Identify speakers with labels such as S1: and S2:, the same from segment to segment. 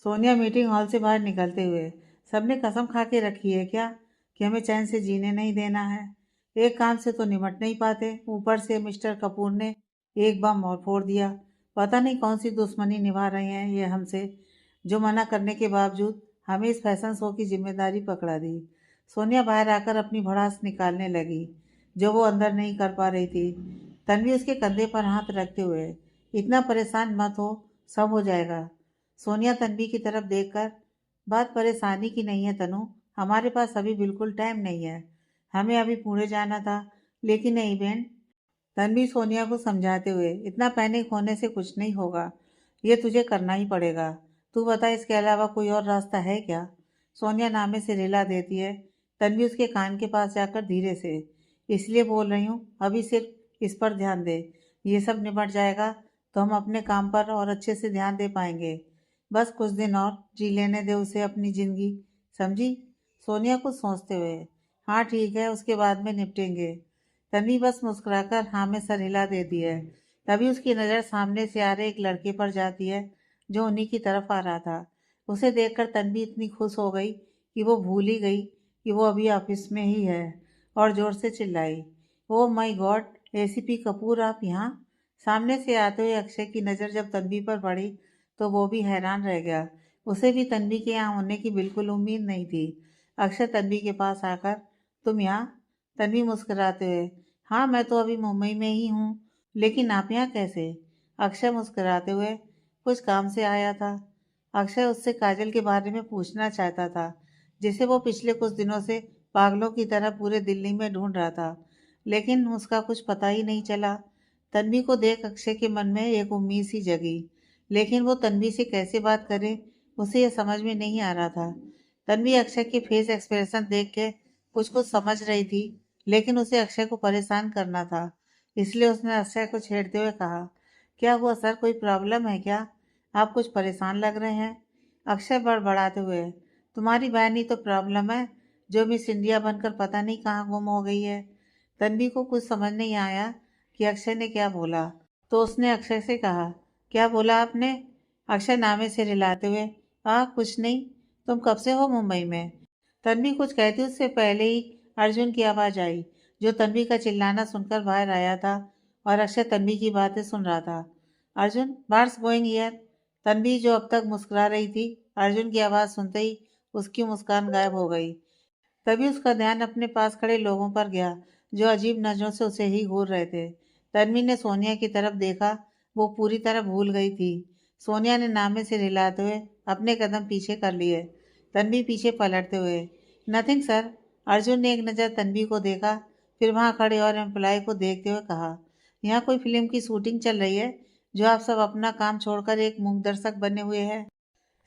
S1: Sonia meeting hall से बाहर निकलते हुए, सबने कसम खा के रखी है क्या कि हमें चैन से जीने नहीं देना है। एक काम से तो निमट नहीं पाते, ऊपर से मिस्टर कपूर ने एक बम और फोड़ दिया। पता नहीं कौन सी दुश्मनी निभा रहे हैं ये हमसे, जो मना करने के बावजूद हमें इस फैशन शो की जिम्मेदारी पकड़ा दी। सोनिया बाहर आकर अपनी भड़ास निकालने लगी, जो वो अंदर नहीं कर पा रही थी। तन्वी उसके कंधे पर हाथ रखते हुए, इतना परेशान मत हो, सब हो जाएगा। सोनिया तन्वी की तरफ देखकर, बात परेशानी की नहीं है तनु, हमारे पास अभी बिल्कुल टाइम नहीं है। हमें अभी पुणे जाना था। लेकिन नहीं बहन, तन्वी सोनिया को समझाते हुए, इतना पैनिक होने से कुछ नहीं होगा, ये तुझे करना ही पड़ेगा। तू बता, इसके अलावा कोई और रास्ता है क्या? सोनिया नामे से रिला देती है। तन्वी उसके कान के पास जाकर धीरे से, इसलिए बोल रही हूँ, अभी सिर्फ इस पर ध्यान दे। ये सब निपट जाएगा तो हम अपने काम पर और अच्छे से ध्यान दे पाएंगे। बस कुछ दिन और जी लेने दे उसे अपनी जिंदगी, समझी? सोनिया कुछ सोचते हुए, हाँ ठीक है, उसके बाद में निपटेंगे। तन्वी बस मुस्कुराकर हाँ में सर हिला देती है। तभी उसकी नज़र सामने से आ रहे एक लड़के पर जाती है, जो उन्हीं की तरफ आ रहा था। उसे देखकर तन्वी इतनी खुश हो गई कि वो भूल ही गई कि वो अभी ऑफिस में ही है, और जोर से चिल्लाई, oh my God, ACP Kapoor आप यहाँ? सामने से आते हुए अक्षय की नज़र जब तन्वी पर पड़ी तो वो भी हैरान रह गया। उसे भी तन्वी के यहाँ होने की बिल्कुल उम्मीद नहीं थी। अक्षय तन्वी के पास आकर, तुम यहाँ? तन्वी मुस्कुराते हुए, हाँ मैं तो अभी मुंबई में ही हूँ, लेकिन आप यहाँ कैसे? अक्षय मुस्कुराते हुए, कुछ काम से आया था। अक्षय उससे काजल के बारे में पूछना चाहता था, जिसे वो पिछले कुछ दिनों से पागलों की तरह पूरे दिल्ली में ढूंढ रहा था, लेकिन उसका कुछ पता ही नहीं चला। तन्वी को देख अक्षय के मन में एक उम्मीद सी जगी, लेकिन वो तन्वी से कैसे बात करे, उसे यह समझ में नहीं आ रहा था। तन्वी अक्षय के फेस एक्सप्रेशन देख के कुछ कुछ समझ रही थी, लेकिन उसे अक्षय को परेशान करना था, इसलिए उसने अक्षय को छेड़ते हुए कहा, क्या हुआ सर, कोई प्रॉब्लम है क्या? आप कुछ परेशान लग रहे हैं। अक्षय बड़बड़ाते हुए, तुम्हारी बहन ही तो प्रॉब्लम है, जो मिस इंडिया बनकर पता नहीं कहाँ गुम हो गई है। तन्वी को कुछ समझ नहीं आया कि अक्षय ने क्या बोला, तो उसने अक्षय से कहा, क्या बोला आपने? अक्षय नामे से रिलाते हुए, कुछ नहीं, तुम कब से हो मुंबई में? तन्वी कुछ कहती उससे पहले ही अर्जुन की आवाज़ आई, जो तन्वी का चिल्लाना सुनकर बाहर आया था, और अक्षय तन्वी की बातें सुन रहा था। Arjun, what's going here? Tanvi जो अब तक मुस्कुरा रही थी, अर्जुन की आवाज़ सुनते ही उसकी मुस्कान गायब हो गई। तभी उसका ध्यान अपने पास खड़े लोगों पर गया, जो अजीब नजरों से उसे ही घूर रहे थे। तन्वी ने सोनिया की तरफ देखा, वो पूरी तरह भूल गई थी। सोनिया ने नामे से रिलाते हुए अपने कदम पीछे कर लिए। तन्वी पीछे पलटते हुए, नथिंग सर। अर्जुन ने एक नज़र तन्वी को देखा, फिर वहां खड़े और एम्प्लॉय को देखते हुए कहा, यहाँ कोई फिल्म की शूटिंग चल रही है, जो आप सब अपना काम छोड़कर एक मूक दर्शक बने हुए हैं?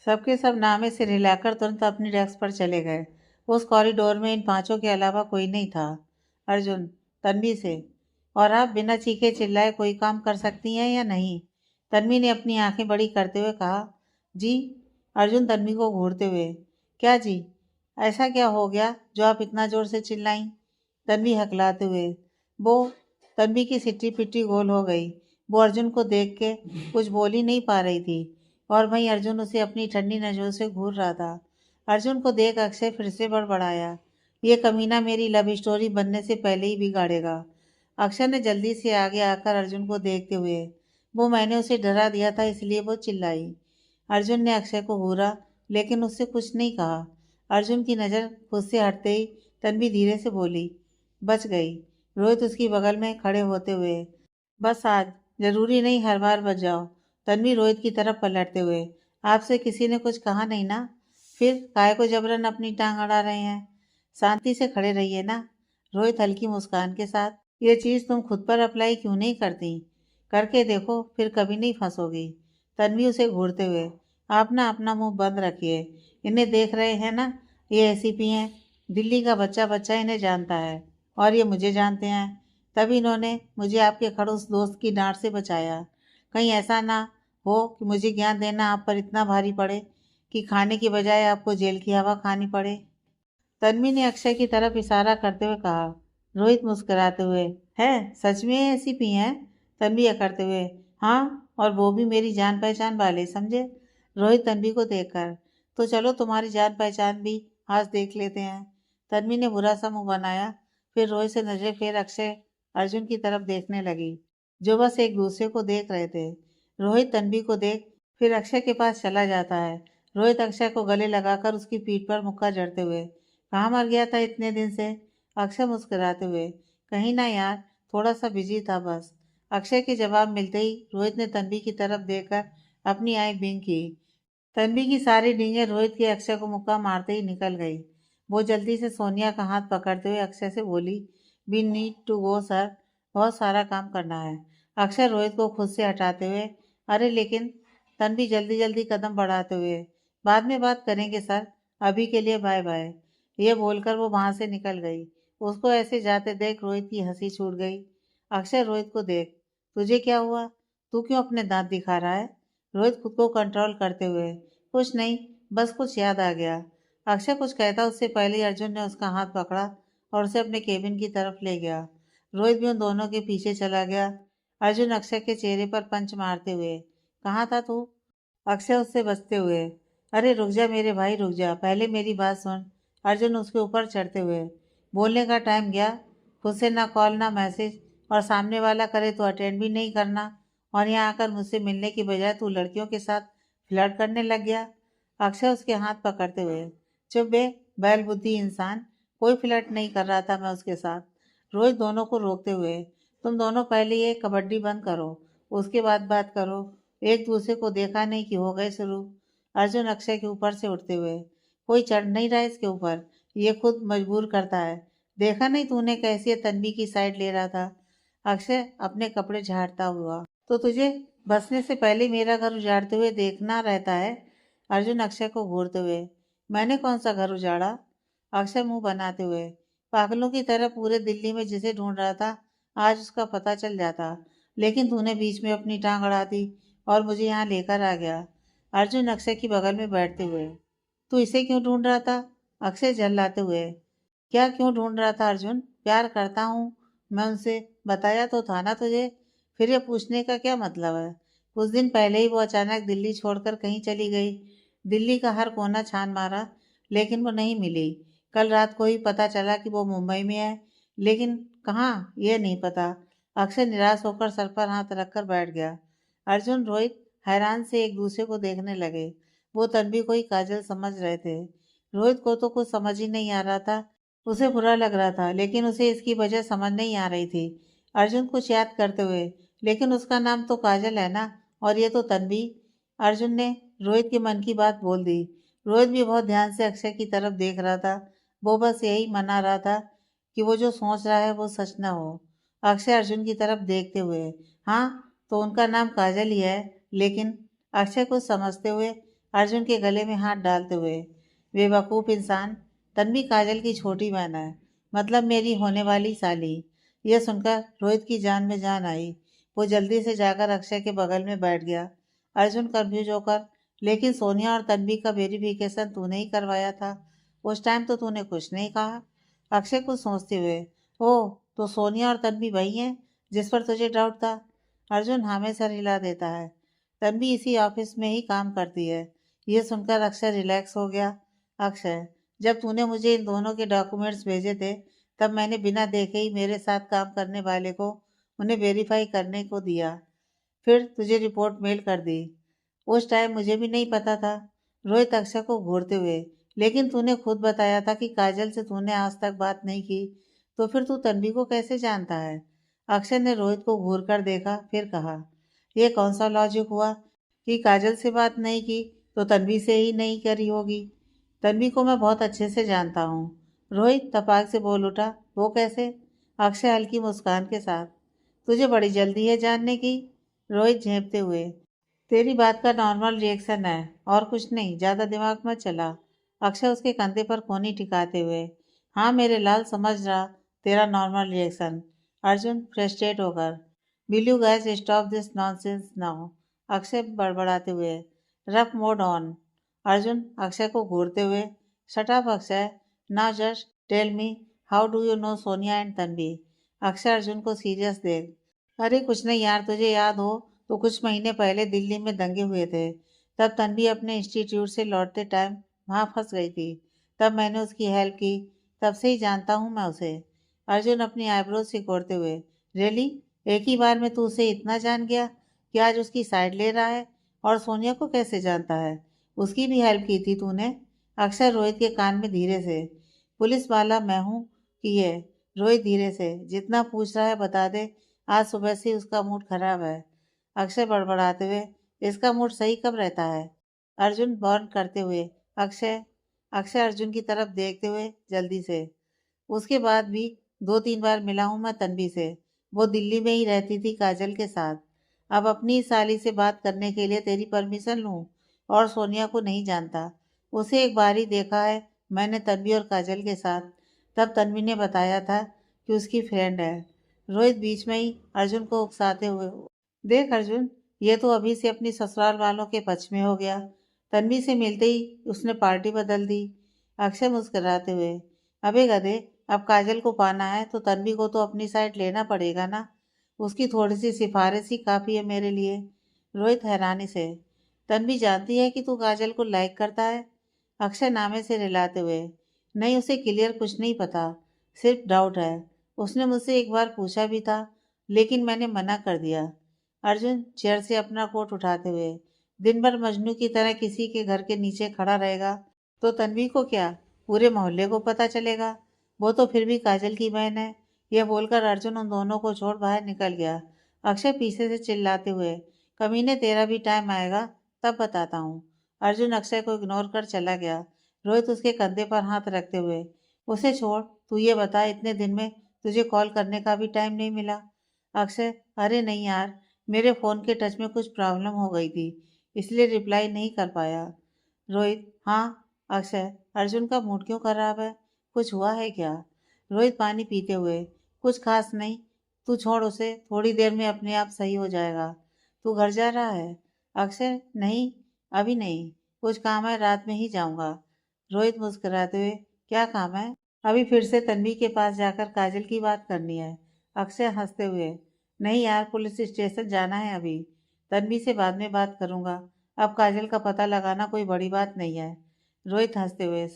S1: सबके सब नामे से रिलाकर तुरंत अपनी डेस्क पर चले गए। उस कॉरिडोर में इन पांचों के अलावा कोई नहीं था। अर्जुन तन्वी से, और आप बिना चीखे चिल्लाए कोई काम कर सकती हैं या नहीं? तन्वी ने अपनी आंखें बड़ी करते हुए कहा, जी। अर्जुन तन्वी को घूरते हुए, क्या जी? ऐसा क्या हो गया जो आप इतना जोर से चिल्लाई? तन्वी हकलाते हुए, वो। तन्वी की सिट्टी पिट्टी गोल हो गई। वो अर्जुन को देख के कुछ बोल ही नहीं पा रही थी, और वहीं अर्जुन उसे अपनी ठंडी नजरों से घूर रहा था। अर्जुन को देख अक्षय फिर से बड़बड़ाया, ये कमीना मेरी लव स्टोरी बनने से पहले ही बिगाड़ेगा। अक्षय ने जल्दी से आगे आकर अर्जुन को देखते हुए, वो मैंने उसे डरा दिया था इसलिए वो चिल्लाई। अर्जुन ने अक्षय को घूरा, लेकिन उससे कुछ नहीं कहा। अर्जुन की नज़र खुद से हटते ही तन्वी धीरे से बोली, बच गई। रोहित उसकी बगल में खड़े होते हुए, बस आज, जरूरी नहीं हर बार बच जाओ। तन्वी रोहित की तरफ पलटते हुए, आपसे किसी ने कुछ कहा नहीं ना? फिर काय को जबरन अपनी टांग अड़ा रहे हैं? शांति से खड़े रहिए ना। रोहित हल्की मुस्कान के साथ, ये चीज़ तुम खुद पर अप्लाई क्यों नहीं करती? करके देखो, फिर कभी नहीं फंसोगी। तन्वी उसे घूरते हुए, आप ना अपना मुंह बंद रखिए। इन्हें देख रहे हैं ना, ये एसीपी हैं। दिल्ली का बच्चा बच्चा इन्हें जानता है, और ये मुझे जानते हैं। तभी इन्होंने मुझे आपके खड़ूस दोस्त की डांट से बचाया। कहीं ऐसा ना हो कि मुझे ज्ञान देना आप पर इतना भारी पड़े कि खाने की बजाय आपको जेल की हवा खानी पड़े। तन्वी ने अक्षय की तरफ इशारा करते हुए कहा। रोहित मुस्कुराते हुए, है, सच में ऐसी भी हैं? तन्वी करते हुए, हाँ, और वो भी मेरी जान पहचान वाले, समझे? रोहित तन्वी को देखकर, तो चलो तुम्हारी जान पहचान भी आज देख लेते हैं। तन्वी ने बुरा सा मुंह बनाया, फिर रोहित से नजरें फेर अक्षय अर्जुन की तरफ देखने लगी, जो बस एक दूसरे को देख रहे थे। रोहित तन्वी को देख फिर अक्षय के पास चला जाता है। रोहित अक्षय को गले लगाकर उसकी पीठ पर मुक्का जड़ते हुए, कहाँ मर गया था इतने दिन से? अक्षय मुस्कुराते हुए, कहीं ना यार, थोड़ा सा बिजी था बस। अक्षय के जवाब मिलते ही रोहित ने तन्वी की तरफ देखकर अपनी आंख बिंग की। तन्वी की सारी नींदें रोहित के अक्षय को मुक्का मारते ही निकल गई। वो जल्दी से सोनिया का हाथ पकड़ते हुए अक्षय से बोली, we need to go sir, बहुत सारा काम करना है। अक्षय रोहित को खुद से हटाते हुए, अरे लेकिन, तन्वी जल्दी जल्दी कदम बढ़ाते हुए, बाद में बात करेंगे सर, अभी के लिए बाय बाय। ये बोलकर वो वहां से निकल गई। उसको ऐसे जाते देख रोहित की हंसी छूट गई। अक्षय रोहित को देख, तुझे क्या हुआ? तू क्यों अपने दांत दिखा रहा है? रोहित खुद को कंट्रोल करते हुए, कुछ नहीं, बस कुछ याद आ गया। अक्षय कुछ कहता उससे पहले ही अर्जुन ने उसका हाथ पकड़ा और उसे अपने केबिन की तरफ ले गया। रोहित भी उन दोनों के पीछे चला गया। अर्जुन अक्षय के चेहरे पर पंच मारते हुए, कहाँ था तू? अक्षय उससे बचते हुए, अरे रुक जा मेरे भाई, रुक जा, पहले मेरी बात सुन। अर्जुन उसके ऊपर चढ़ते हुए, बोलने का टाइम गया, खुद से ना कॉल ना मैसेज, और सामने वाला करे तो अटेंड भी नहीं करना, और यहाँ आकर मुझसे मिलने की बजाय तू लड़कियों के साथ फ्लर्ट करने लग गया। अक्षय उसके हाथ पकड़ते हुए, चुप बे, बैल बुद्धि इंसान, कोई फ्लर्ट नहीं कर रहा था मैं उसके साथ। रोहित दोनों को रोकते हुए, तुम दोनों पहले ये कबड्डी बंद करो, उसके बाद बात करो, एक दूसरे को देखा नहीं कि हो गए शुरू। अर्जुन अक्षय के ऊपर से उठते हुए, कोई चढ़ नहीं रहा इसके ऊपर, ये खुद मजबूर करता है, देखा नहीं तूने कैसी ये तन्वी की साइड ले रहा था? अक्षय अपने कपड़े झाड़ता हुआ, तो तुझे बसने से पहले मेरा घर उजाड़ते हुए देखना रहता है? अर्जुन अक्षय को घूरते हुए, मैंने कौन सा घर उजाड़ा? अक्षय मुंह बनाते हुए, पागलों की तरह पूरे दिल्ली में जिसे ढूंढ रहा था आज उसका पता चल जाता, लेकिन तूने बीच में अपनी टांग अड़ा दी और मुझे यहाँ लेकर आ गया। अर्जुन अक्षय की बगल में बैठते हुए, तू इसे क्यों ढूंढ रहा था? अक्षय झल्लाते हुए, क्या क्यों ढूंढ रहा था अर्जुन? प्यार करता हूँ मैं उनसे, बताया तो था ना तुझे, फिर ये पूछने का क्या मतलब है? कुछ दिन पहले ही वो अचानक दिल्ली छोड़कर कहीं चली गई। दिल्ली का हर कोना छान मारा, लेकिन वो नहीं मिली। कल रात को ही पता चला कि वो मुंबई में है, लेकिन कहाँ ये नहीं पता। अक्षय निराश होकर सर पर हाथ रखकर बैठ गया। अर्जुन रोहित हैरान से एक दूसरे को देखने लगे। वो तन्वी को ही काजल समझ रहे थे। रोहित को तो कुछ समझ ही नहीं आ रहा था। उसे बुरा लग रहा था, लेकिन उसे इसकी वजह समझ नहीं आ रही थी। अर्जुन कुछ याद करते हुए, लेकिन उसका नाम तो काजल है ना, और ये तो तन्वी। अर्जुन ने रोहित के मन की बात बोल दी। रोहित भी बहुत ध्यान से अक्षय की तरफ देख रहा था। वो बस यही मना रहा था कि वो जो सोच रहा है वो सच न हो। अक्षय अर्जुन की तरफ देखते हुए, हाँ, तो उनका नाम काजल ही है, लेकिन, अक्षय को समझते हुए अर्जुन के गले में हाथ डालते हुए, बेवकूफ़ इंसान, तन्वी काजल की छोटी बहन है, मतलब मेरी होने वाली साली। यह सुनकर रोहित की जान में जान आई। वो जल्दी से जाकर अक्षय के बगल में बैठ गया। अर्जुन कंफ्यूज होकर, लेकिन सोनिया और तन्वी का वेरिफिकेशन तूने ही करवाया था, उस टाइम तो तूने कुछ नहीं कहा। अक्षय कुछ सोचते हुए, ओह, तो सोनिया और तन्वी वही हैं जिस पर तुझे डाउट था? अर्जुन हाँ में सर हिला देता है। तन्वी इसी ऑफिस में ही काम करती है। ये सुनकर अक्षय रिलैक्स हो गया। अक्षय, जब तूने मुझे इन दोनों के डॉक्यूमेंट्स भेजे थे, तब मैंने बिना देखे ही मेरे साथ काम करने वाले को उन्हें वेरीफाई करने को दिया, फिर तुझे रिपोर्ट मेल कर दी। उस टाइम मुझे भी नहीं पता था। रोहित अक्षय को घूरते हुए, लेकिन तूने खुद बताया था कि काजल से तूने आज तक बात नहीं की, तो फिर तू तन्वी को कैसे जानता है? अक्षय ने रोहित को घूर कर देखा, फिर कहा, यह कौन सा लॉजिक हुआ कि काजल से बात नहीं की तो तन्वी से ही नहीं करी होगी? तन्वी को मैं बहुत अच्छे से जानता हूँ। रोहित तपाक से बोल उठा, वो कैसे? अक्षय हल्की मुस्कान के साथ, तुझे बड़ी जल्दी है जानने की। रोहित झेंपते हुए, तेरी बात का नॉर्मल रिएक्शन है और कुछ नहीं, ज्यादा दिमाग मत चला। अक्षय उसके कंधे पर कोनी टिकाते हुए, हाँ मेरे लाल, समझ रहा तेरा नॉर्मल रिएक्शन। अर्जुन फ्रस्ट्रेट होकर, will you guys stop this nonsense now? Akshay बड़बड़ाते हुए, rough mode on. Arjun Akshay को घूरते हुए, shut up Akshay, now just tell me, how do you know Sonia and Tanvi? Akshay Arjun को सीरियस देख, अरे कुछ नहीं यार, तुझे याद हो तो कुछ महीने पहले दिल्ली में दंगे हुए थे, तब तन्वी अपने इंस्टीट्यूट से लौटते टाइम वहाँ फंस गई थी। तब मैंने उसकी हेल्प की। तब से ही जानता हूँ मैं उसे। अर्जुन अपनी आईब्रोज सिकोड़ते हुए, रियली? एक ही बार में तू उसे इतना जान गया कि आज उसकी साइड ले रहा है? और सोनिया को कैसे जानता है? उसकी भी हेल्प की थी तूने? अक्षय रोहित के कान में धीरे से, पुलिस वाला मैं हूँ कि ये? रोहित धीरे से, जितना पूछ रहा है बता दे। आज सुबह से ही उसका मूड खराब है। अक्षय बड़बड़ाते हुए, इसका मूड सही कब रहता है? अर्जुन बर्न करते हुए, अक्षय अक्षय अर्जुन की तरफ देखते हुए जल्दी से, उसके बाद भी 2-3 बार मिला हूँ मैं तन्वी से। वो दिल्ली में ही रहती थी काजल के साथ। अब अपनी साली से बात करने के लिए तेरी परमिशन लूँ? और सोनिया को नहीं जानता। उसे एक बार ही देखा है मैंने तन्वी और काजल के साथ। तब तन्वी ने बताया था कि उसकी फ्रेंड है। रोहित बीच में ही अर्जुन को उकसाते हुए, देख अर्जुन, ये तो अभी से अपनी ससुराल वालों के पक्ष में हो गया। तन्वी से मिलते ही उसने पार्टी बदल दी। अक्षय मुस्कुराते हुए, अबे गधे, अब काजल को पाना है तो तन्वी को तो अपनी साइड लेना पड़ेगा ना। उसकी थोड़ी सी सिफारिश ही काफ़ी है मेरे लिए। रोहित हैरानी से, तन्वी जानती है कि तू काजल को लाइक करता है? अक्षय नामे से रिलाते हुए, नहीं, उसे क्लियर कुछ नहीं पता, सिर्फ डाउट है। उसने मुझसे एक बार पूछा भी था, लेकिन मैंने मना कर दिया। अर्जुन चेयर से अपना कोट उठाते हुए, दिन भर मजनू की तरह किसी के घर के नीचे खड़ा रहेगा तो तन्वी को क्या, पूरे मोहल्ले को पता चलेगा? वो तो फिर भी काजल की बहन है। यह बोलकर अर्जुन उन दोनों को छोड़ बाहर निकल गया। अक्षय पीछे से चिल्लाते हुए, कमीने तेरा भी टाइम आएगा, तब बताता हूँ। अर्जुन अक्षय को इग्नोर कर चला गया। रोहित उसके कंधे पर हाथ रखते हुए, उसे छोड़, तू ये बता, इतने दिन में तुझे कॉल करने का भी टाइम नहीं मिला? अक्षय, अरे नहीं यार, मेरे फ़ोन के टच में कुछ प्रॉब्लम हो गई थी, इसलिए रिप्लाई नहीं कर पाया। रोहित, हाँ। अक्षय, अर्जुन का मूड क्यों खराब है? कुछ हुआ है क्या? रोहित पानी पीते हुए, कुछ खास नहीं। तू छोड़ उसे, थोड़ी देर में अपने आप सही हो जाएगा। तू घर जा रहा है? अक्षय, नहीं, अभी नहीं, कुछ काम है, रात में ही जाऊंगा। रोहित मुस्कुराते हुए, क्या काम है? अभी फिर से तन्वी के पास जाकर काजल की बात करनी है। अक्षय हंसते हुए, नहीं यार, पुलिस स्टेशन जाना है अभी। तन्वी से बाद में बात करूंगा। अब काजल का पता लगाना कोई बड़ी बात नहीं है। रोहित हंसते हुए,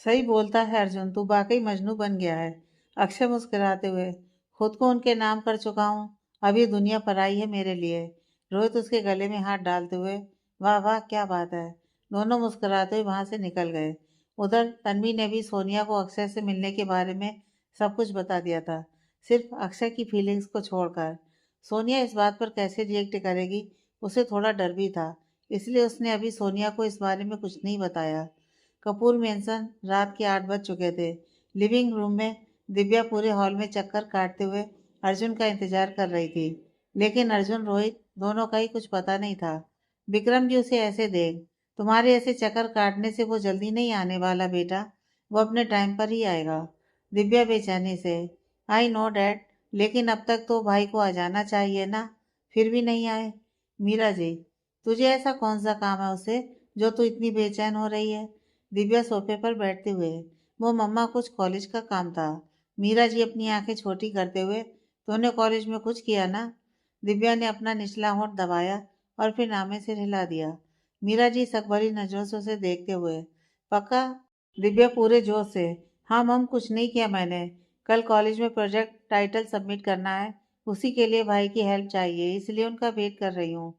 S1: सही बोलता है अर्जुन, तू वाकई मजनू बन गया है। अक्षय मुस्कुराते हुए, खुद को उनके नाम कर चुका हूँ, अभी दुनिया पराई है मेरे लिए। रोहित उसके गले में हाथ डालते हुए, वाह वाह, क्या बात है। दोनों मुस्कुराते हुए वहां से निकल गए। उधर तन्वी ने भी सोनिया को अक्षय से मिलने के बारे में सब कुछ बता दिया था, सिर्फ अक्षय की फीलिंग्स को छोड़कर। सोनिया इस बात पर कैसे रिएक्ट करेगी, उसे थोड़ा डर भी था, इसलिए उसने अभी सोनिया को इस बारे में कुछ नहीं बताया। कपूर मेंशन रात के 8 बज चुके थे। लिविंग रूम में दिव्या पूरे हॉल में चक्कर काटते हुए अर्जुन का इंतजार कर रही थी, लेकिन अर्जुन रोहित दोनों का ही कुछ पता नहीं था। विक्रम जी, उसे ऐसे देख, तुम्हारे ऐसे चक्कर काटने से वो जल्दी नहीं आने वाला बेटा, वो अपने टाइम पर ही आएगा। दिव्या बेचैनी से, आई नो डैड, लेकिन अब तक तो भाई को आ जाना चाहिए ना, फिर भी नहीं आए। मीरा जी, तुझे ऐसा कौन सा काम है उससे जो तू इतनी बेचैन हो रही है? दिव्या सोफे पर बैठते हुए, वो मम्मा, कुछ कॉलेज का काम था। मीरा जी अपनी आंखें छोटी करते हुए, तूने कॉलेज में कुछ किया ना? दिव्या ने अपना निचला होंठ दबाया और फिर नामे से हिला दिया। मीरा जी शक भरी नजरों से उसे देखते हुए, पक्का? दिव्या पूरे जोश से, हाँ मम, कुछ नहीं किया मैंने। कल कॉलेज में प्रोजेक्ट टाइटल सबमिट करना है, उसी के लिए भाई की हेल्प चाहिए, इसलिए उनका वेट कर रही हूँ।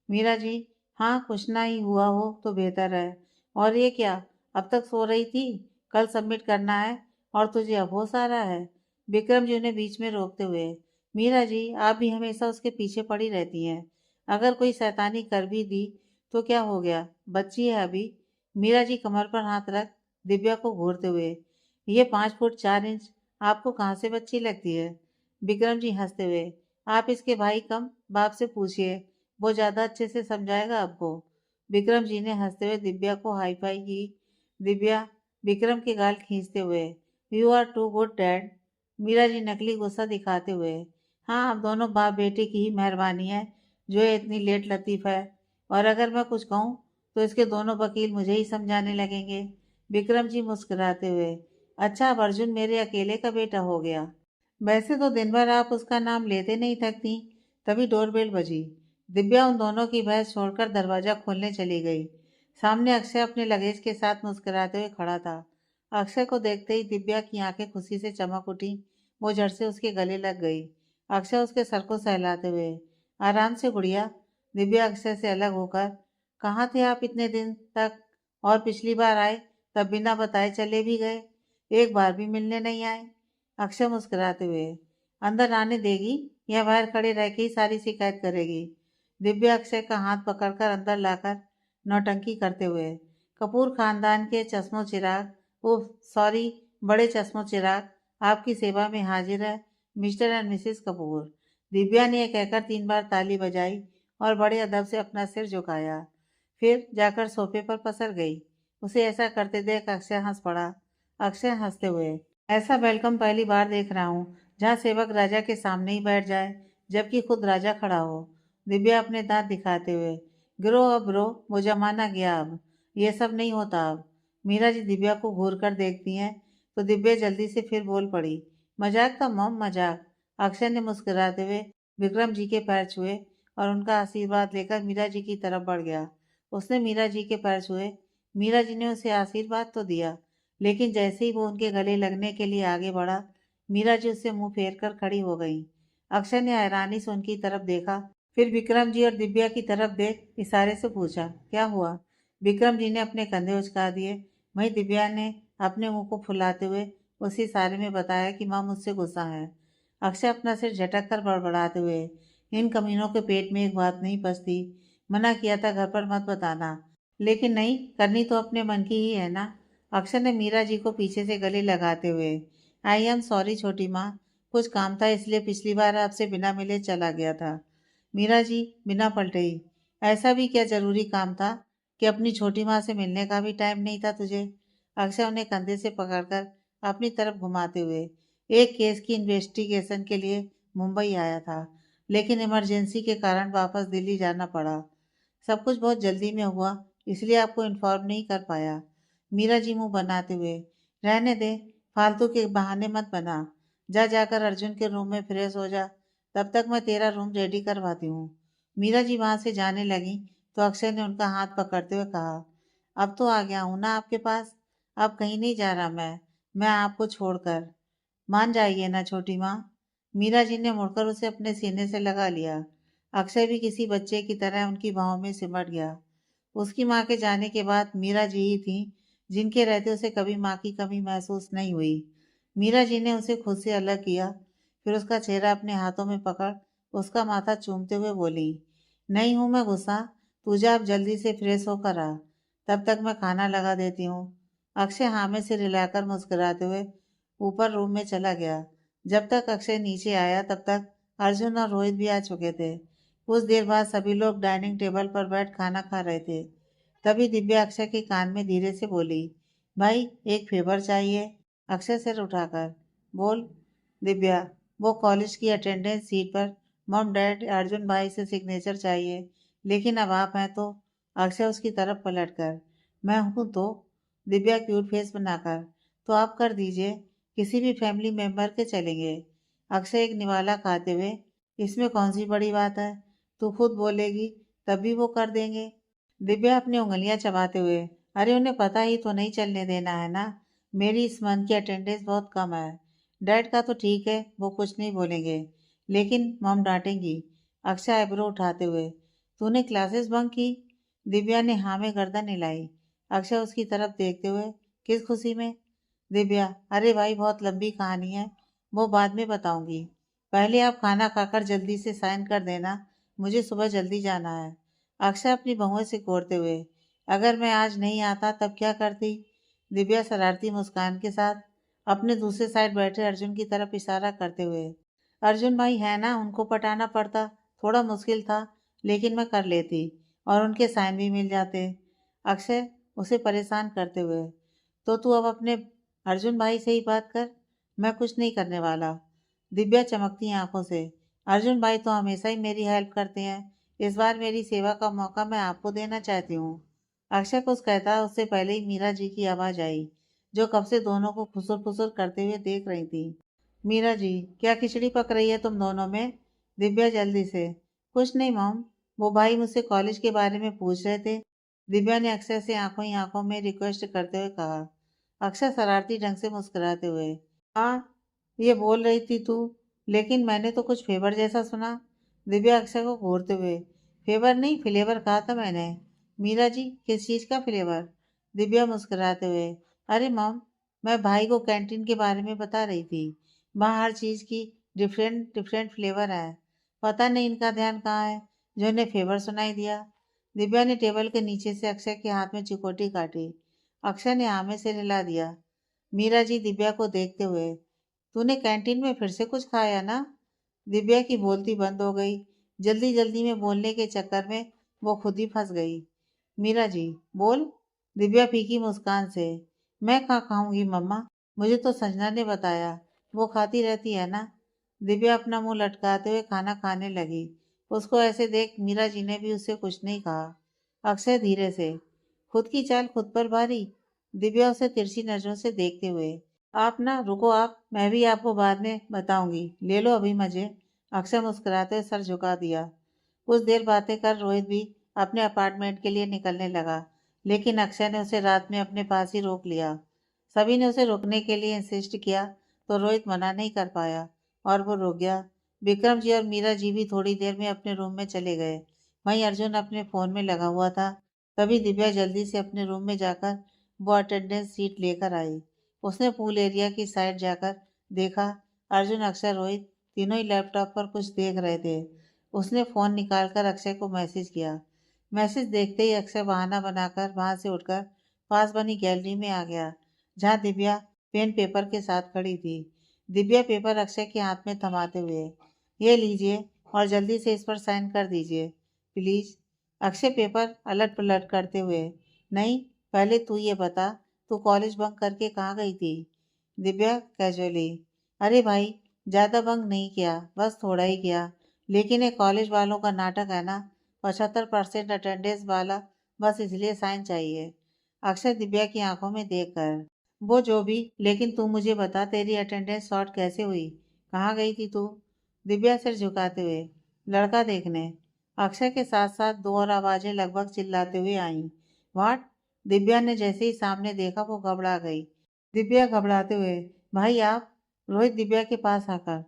S1: मीरा जी, हाँ, कुछ ना ही हुआ हो तो बेहतर है। और ये क्या, अब तक सो रही थी? कल सबमिट करना है और तुझे अब होश आ रहा है? विक्रम जी उन्हें बीच में रोकते हुए, मीरा जी, आप भी हमेशा उसके पीछे पड़ी रहती हैं। अगर कोई शैतानी कर भी दी तो क्या हो गया, बच्ची है अभी। मीरा जी कमर पर हाथ रख दिव्या को घूरते हुए, ये 5 फुट 4 इंच आपको कहाँ से बच्ची लगती है? विक्रम जी हंसते हुए, आप इसके भाई कम बाप से पूछिए, वो ज्यादा अच्छे से समझाएगा आपको। विक्रम जी ने हंसते हुए दिव्या को हाई फाई की। दिव्या विक्रम के गाल खींचते हुए, you are too good dad. Meera ji नकली गुस्सा दिखाते हुए, हाँ, अब दोनों बाप बेटे की ही मेहरबानी है जो ये इतनी लेट लतीफ़ है, और अगर मैं कुछ कहूँ तो इसके दोनों वकील मुझे ही समझाने लगेंगे। विक्रम जी मुस्कुराते हुए, अच्छा, अब अर्जुन मेरे अकेले का बेटा हो गया। वैसे तो दिन भर आप उसका नाम लेते नहीं थकती। तभी डोरबेल बजी। दिव्या उन दोनों की बहस छोड़कर दरवाजा खोलने चली गई। सामने अक्षय अपने लगेज के साथ मुस्कुराते हुए खड़ा था। अक्षय को देखते ही दिव्या की आंखें खुशी से चमक उठी। वो झट से उसके गले लग गई। अक्षय उसके सर को सहलाते हुए, आराम से गुड़िया। दिव्या अक्षय से अलग होकर, कहाँ थे आप इतने दिन तक? और पिछली बार आए तब बिना बताए चले भी गए, एक बार भी मिलने नहीं आए। अक्षय मुस्कुराते हुए, अंदर आने देगी या बाहर खड़े रह के ही सारी शिकायत करेगी? दिव्या अक्षय का हाथ पकड़कर अंदर लाकर नौटंकी करते हुए, कपूर खानदान के चश्मो चिराग, उफ सॉरी, बड़े चश्मो चिराग, आपकी सेवा में हाजिर है mister and Mrs Kapoor. Divya ने यह कहकर 3 बार ताली बजाई और बड़े अदब से अपना सिर झुकाया। फिर जाकर सोफे पर पसर गई। उसे ऐसा करते देख अक्षय हंस पड़ा। अक्षय हंसते हुए, ऐसा वेलकम पहली बार देख रहा हूँ जहाँ सेवक राजा के सामने ही बैठ जाए जबकि खुद राजा खड़ा हो। दिव्या अपने दांत दिखाते हुए, ग्रो अब ब्रो, वो जमाना गया अब, ये सब नहीं होता अब। मीरा जी दिव्या को घूर कर देखती हैं तो दिव्या जल्दी से फिर बोल पड़ी, मजाक था मॉम, मजाक। अक्षय ने मुस्कुराते हुए विक्रम जी के पैर छुए और उनका आशीर्वाद लेकर मीरा जी की तरफ बढ़ गया। उसने मीरा जी के पैर छुए। मीरा जी ने उसे आशीर्वाद तो दिया, लेकिन जैसे ही वो उनके गले लगने के लिए आगे बढ़ा, मीरा जी उससे मुंह फेर कर खड़ी हो गई। अक्षय ने हैरानी से उनकी तरफ देखा, फिर विक्रम जी और दिव्या की तरफ देख इशारे से पूछा, क्या हुआ? विक्रम जी ने अपने कंधे उचका दिए। वहीं दिव्या ने अपने मुंह को फुलाते हुए उसी इशारे में बताया कि माँ मुझसे गुस्सा है। अक्षय अपना सिर झटक कर बड़बड़ाते हुए, इन कमीनों के पेट में एक बात नहीं पचती, मना किया था घर पर मत बताना, लेकिन नहीं, करनी तो अपने मन की ही है ना। अक्षय ने मीरा जी को पीछे से गले लगाते हुए, आई एम सॉरी छोटी माँ, कुछ काम था इसलिए पिछली बार आपसे बिना मिले चला गया था। मीरा जी बिना पलटे ही, ऐसा भी क्या जरूरी काम था कि अपनी छोटी माँ से मिलने का भी टाइम नहीं था तुझे? अक्षय उन्हें कंधे से पकड़कर अपनी तरफ घुमाते हुए, एक केस की इन्वेस्टिगेशन के लिए मुंबई आया था, लेकिन इमरजेंसी के कारण वापस दिल्ली जाना पड़ा। सब कुछ बहुत जल्दी में हुआ, इसलिए आपको इन्फॉर्म नहीं कर पाया। मीरा जी मुंह बनाते हुए, रहने दे, फालतू के बहाने मत बना, जा जाकर अर्जुन के रूम में फ्रेश हो जा, तब तक मैं तेरा रूम रेडी करवाती हूँ। मीरा जी वहां से जाने लगी तो अक्षय ने उनका हाथ पकड़ते हुए कहा, अब तो आ गया हूं ना आपके पास, अब कहीं नहीं जा रहा मैं आपको छोड़कर। मान जाइए ना छोटी माँ। मीरा जी ने मुड़कर उसे अपने सीने से लगा लिया। अक्षय भी किसी बच्चे की तरह उनकी बाहों में सिमट गया। उसकी माँ के जाने के बाद मीरा जी ही थी जिनके रहते उसे कभी माँ की कमी महसूस नहीं हुई। मीरा जी ने उसे खुद से अलग किया, फिर उसका चेहरा अपने हाथों में पकड़ उसका माथा चूमते हुए बोली, नहीं हूं मैं गुस्सा, तू जा अब जल्दी से फ्रेश होकर आ, तब तक मैं खाना लगा देती हूँ। अक्षय हाँ में सिर हिलाकर मुस्कुराते हुए ऊपर रूम में चला गया। जब तक अक्षय नीचे आया तब तक अर्जुन और रोहित भी आ चुके थे। कुछ देर बाद सभी लोग डाइनिंग टेबल पर बैठ खाना खा रहे थे। तभी दिव्या अक्षय के कान में धीरे से बोली, भाई एक फेवर चाहिए। अक्षय सिर उठाकर, बोल। दिव्या, वो कॉलेज की अटेंडेंस सीट पर मॉम डैड अर्जुन भाई से सिग्नेचर चाहिए, लेकिन अब आप हैं तो। अक्षय उसकी तरफ पलटकर, मैं हूं तो। दिव्या क्यूट फेस बनाकर, तो आप कर दीजिए, किसी भी फैमिली मेंबर के चलेंगे। अक्षय एक निवाला खाते हुए, इसमें कौन सी बड़ी बात है, तू खुद बोलेगी तब भी वो कर देंगे। दिव्या अपनी उंगलियां चबाते हुए, अरे उन्हें पता ही तो नहीं चलने देना है ना, मेरी इस मंथ की अटेंडेंस बहुत कम है। डैड का तो ठीक है, वो कुछ नहीं बोलेंगे, लेकिन मॉम डांटेंगी। अक्षय आईब्रो उठाते हुए, तूने क्लासेस बंक की? दिव्या ने हाँ में गर्दन हिलाई। अक्षय उसकी तरफ देखते हुए, किस खुशी में? दिव्या, अरे भाई बहुत लंबी कहानी है, वो बाद में बताऊंगी, पहले आप खाना खाकर जल्दी से साइन कर देना, मुझे सुबह जल्दी जाना है। अक्षय अपनी बहुओं से कोरते हुए, अगर मैं आज नहीं आता तब क्या करती? दिव्या शरारती मुस्कान के साथ अपने दूसरे साइड बैठे अर्जुन की तरफ इशारा करते हुए, अर्जुन भाई है ना, उनको पटाना पड़ता, थोड़ा मुश्किल था, लेकिन मैं कर लेती और उनके साइन भी मिल जाते। अक्षय उसे परेशान करते हुए, तो तू अब अपने अर्जुन भाई से ही बात कर, मैं कुछ नहीं करने वाला। दिव्या चमकती आंखों से, अर्जुन भाई तो हमेशा ही मेरी हेल्प करते हैं, इस बार मेरी सेवा का मौका मैं आपको देना चाहती हूँ। अक्षय कुछ कहता उससे पहले ही मीरा जी की आवाज आई, जो कब से दोनों को खुसुर फुसुर करते हुए देख रही थी। मीरा जी, क्या खिचड़ी पक रही है तुम दोनों में? दिव्या जल्दी से, कुछ नहीं मॉम, वो भाई मुझसे कॉलेज के बारे में पूछ रहे थे, दिव्या ने अक्षय से आंखों ही आंखों में रिक्वेस्ट करते हुए कहा। अक्षय शरारती ढंग से मुस्कुराते हुए, हाँ, ये बोल रही थी तू, लेकिन मैंने तो कुछ फेवर जैसा सुना। दिव्या अक्षय को घूरते हुए, फेवर नहीं फ्लेवर कहा था मैंने। मीरा जी, किस चीज़ का फ्लेवर? दिव्या मुस्कुराते हुए, अरे मॉम, मैं भाई को कैंटीन के बारे में बता रही थी। वहाँ हर चीज़ की डिफरेंट डिफरेंट फ्लेवर है। पता नहीं इनका ध्यान कहाँ है जो इन्हें फेवर सुनाई दिया। दिव्या ने टेबल के नीचे से अक्षय के हाथ में चिकोटी काटी। अक्षय ने आमे से हिला दिया। मीरा जी दिव्या को देखते हुए, तूने कैंटीन में फिर से कुछ खाया ना? दिव्या की बोलती बंद हो गई। जल्दी जल्दी में बोलने के चक्कर में वो खुद ही फंस गई। मीरा जी, बोल। दिव्या फीकी मुस्कान से, मैं कहाँ खाऊंगी मम्मा, मुझे तो संजना ने बताया, वो खाती रहती है ना। दिव्या अपना मुंह लटकाते हुए खाना खाने लगी। उसको ऐसे देख मीरा जी ने भी उससे कुछ नहीं कहा। अक्षय धीरे से, खुद की चाल खुद पर भारी। दिव्या उसे तिरछी नजरों से देखते हुए, आप ना रुको, आप, मैं भी आपको बाद में बताऊंगी, ले लो अभी मजे। अक्षय मुस्कुराते हुए सर झुका दिया। कुछ देर बातें कर रोहित भी अपने अपार्टमेंट के लिए निकलने लगा, लेकिन अक्षय ने उसे रात में अपने पास ही रोक लिया। सभी ने उसे रोकने के लिए इंसिस्ट किया तो रोहित मना नहीं कर पाया और वो रुक गया। विक्रम जी और मीरा जी भी थोड़ी देर में अपने रूम में चले गए। वहीं अर्जुन अपने फोन में लगा हुआ था। तभी दिव्या जल्दी से अपने रूम में जाकर वो अटेंडेंस सीट लेकर आई। उसने पूल एरिया की साइड जाकर देखा। अर्जुन, अक्षय, रोहित तीनों ही लैपटॉप पर कुछ देख रहे थे। उसने फोन निकालकर अक्षय को मैसेज किया। मैसेज देखते ही अक्षय बहाना बनाकर वहां से उठकर पास बनी गैलरी में आ गया, जहां दिव्या पेन पेपर के साथ खड़ी थी। दिव्या पेपर अक्षय के हाथ में थमाते हुए, ये लीजिए और जल्दी से इस पर साइन कर दीजिए प्लीज। अक्षय पेपर अलट पलट करते हुए, नहीं, पहले तू ये बता, तू कॉलेज बंक करके कहाँ गई थी? दिव्या कैजुअली, अरे भाई, ज्यादा बंक नहीं किया, बस थोड़ा ही किया, लेकिन ये कॉलेज वालों का नाटक है ना, 75% अटेंडेंस वाला, बस इसलिए साइन चाहिए। अक्षय दिव्या की आंखों में देखकर, वो जो भी, लेकिन तू मुझे बता, तेरी अटेंडेंस शॉर्ट कैसे हुई? कहाँ गई थी तू? दिव्या सिर झुकाते हुए, लड़का देखने। अक्षय के साथ साथ दो और आवाजें लगभग चिल्लाते हुए आईं। व्हाट? दिव्या ने जैसे ही सामने देखा वो घबरा गई। दिव्या घबराते हुए, भाई आप? रोहित दिव्या के पास आकर,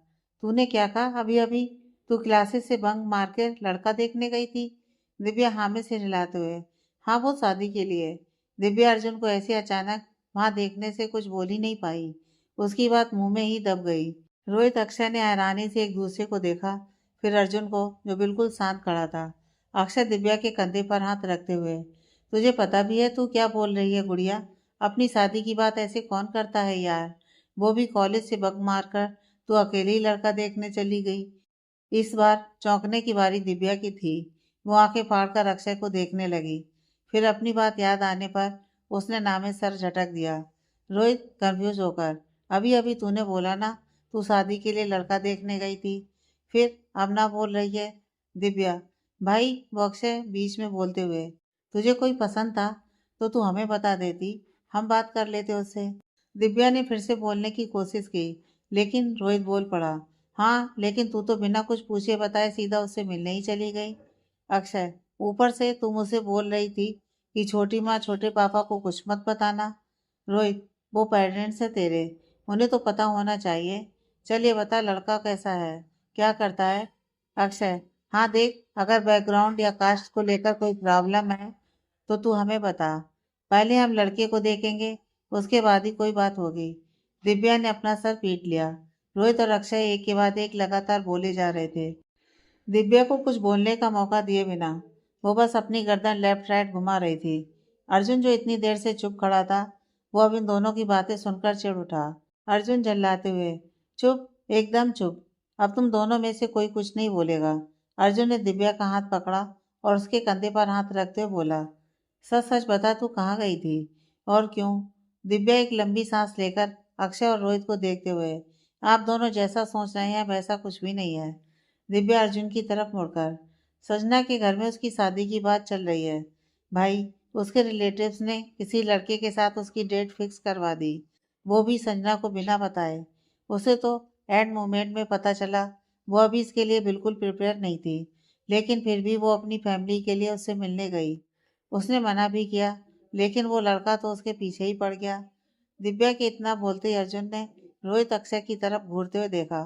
S1: तूने क्या कहा अभी अभी? तू क्लासेस से बंक मार के लड़का देखने गई थी? दिव्या हाँ में सिर हिलाते हुए, हाँ, वो शादी के लिए। दिव्या अर्जुन को ऐसे अचानक वहां देखने से कुछ बोल ही नहीं पाई। उसकी बात मुंह में ही दब गई। रोहित अक्षय ने हैरानी से एक दूसरे को देखा, फिर अर्जुन को, जो बिल्कुल शांत खड़ा था। अक्षय दिव्या के कंधे पर हाथ रखते हुए, तुझे पता भी है तू क्या बोल रही है गुड़िया? अपनी शादी की बात ऐसे कौन करता है यार? वो भी कॉलेज से बंक मारकर तू अकेले ही लड़का देखने चली गई। इस बार चौंकने की बारी दिव्या की थी। वो आंखें फाड़कर अक्षय को देखने लगी। फिर अपनी बात याद आने पर उसने नामे सर झटक दिया। रोहित कंफ्यूज होकर, अभी अभी तूने बोला ना तू शादी के लिए लड़का देखने गई थी, फिर अब ना बोल रही है? दिव्या, भाई, वो अक्षय बीच में बोलते हुए, तुझे कोई पसंद था तो तू हमें बता देती, हम बात कर लेते उससे। दिव्या ने फिर से बोलने की कोशिश की, लेकिन रोहित बोल पड़ा, हाँ, लेकिन तू तो बिना कुछ पूछे बताए सीधा उससे मिलने ही चली गई। अक्षय, ऊपर से तुम उसे बोल रही थी कि छोटी माँ छोटे पापा को कुछ मत बताना। रोहित, वो पेरेंट्स है तेरे, उन्हें तो पता होना चाहिए। चलिए बता, लड़का कैसा है, क्या करता है? अक्षय, हाँ देख, अगर बैकग्राउंड या कास्ट को लेकर कोई प्रॉब्लम है तो तू हमें बता। पहले हम लड़के को देखेंगे, उसके बाद ही कोई बात होगी। दिव्या ने अपना सर पीट लिया। रोहित और अक्षय एक के बाद एक लगातार बोले जा रहे थे। दिव्या को कुछ बोलने का मौका दिए बिना वो बस अपनी गर्दन लेफ्ट राइट घुमा रही थी। अर्जुन, जो इतनी देर से चुप खड़ा था, वो अब इन दोनों की बातें सुनकर चिढ़ उठा। अर्जुन झल्लाते हुए, चुप, एकदम चुप, अब तुम दोनों में से कोई कुछ नहीं बोलेगा। अर्जुन ने दिव्या का हाथ पकड़ा और उसके कंधे पर हाथ रखते हुए बोला, सच सच बता, तू कहाँ गई थी और क्यों? दिव्या एक लंबी सांस लेकर अक्षय और रोहित को देखते हुए, आप दोनों जैसा सोच रहे हैं वैसा कुछ भी नहीं है। दिव्या अर्जुन की तरफ मुड़कर, संजना के घर में उसकी शादी की बात चल रही है भाई, उसके रिलेटिव्स ने किसी लड़के के साथ उसकी डेट फिक्स करवा दी, वो भी संजना को बिना बताए। उसे तो एंड मोमेंट में पता चला। वो अभी इसके लिए बिल्कुल प्रिपेयर नहीं थी, लेकिन फिर भी वो अपनी फैमिली के लिए उससे मिलने गई। उसने मना भी किया, लेकिन वो लड़का तो उसके पीछे ही पड़ गया। दिव्या के इतना बोलते ही अर्जुन ने रोहित अक्षय की तरफ घूरते हुए देखा।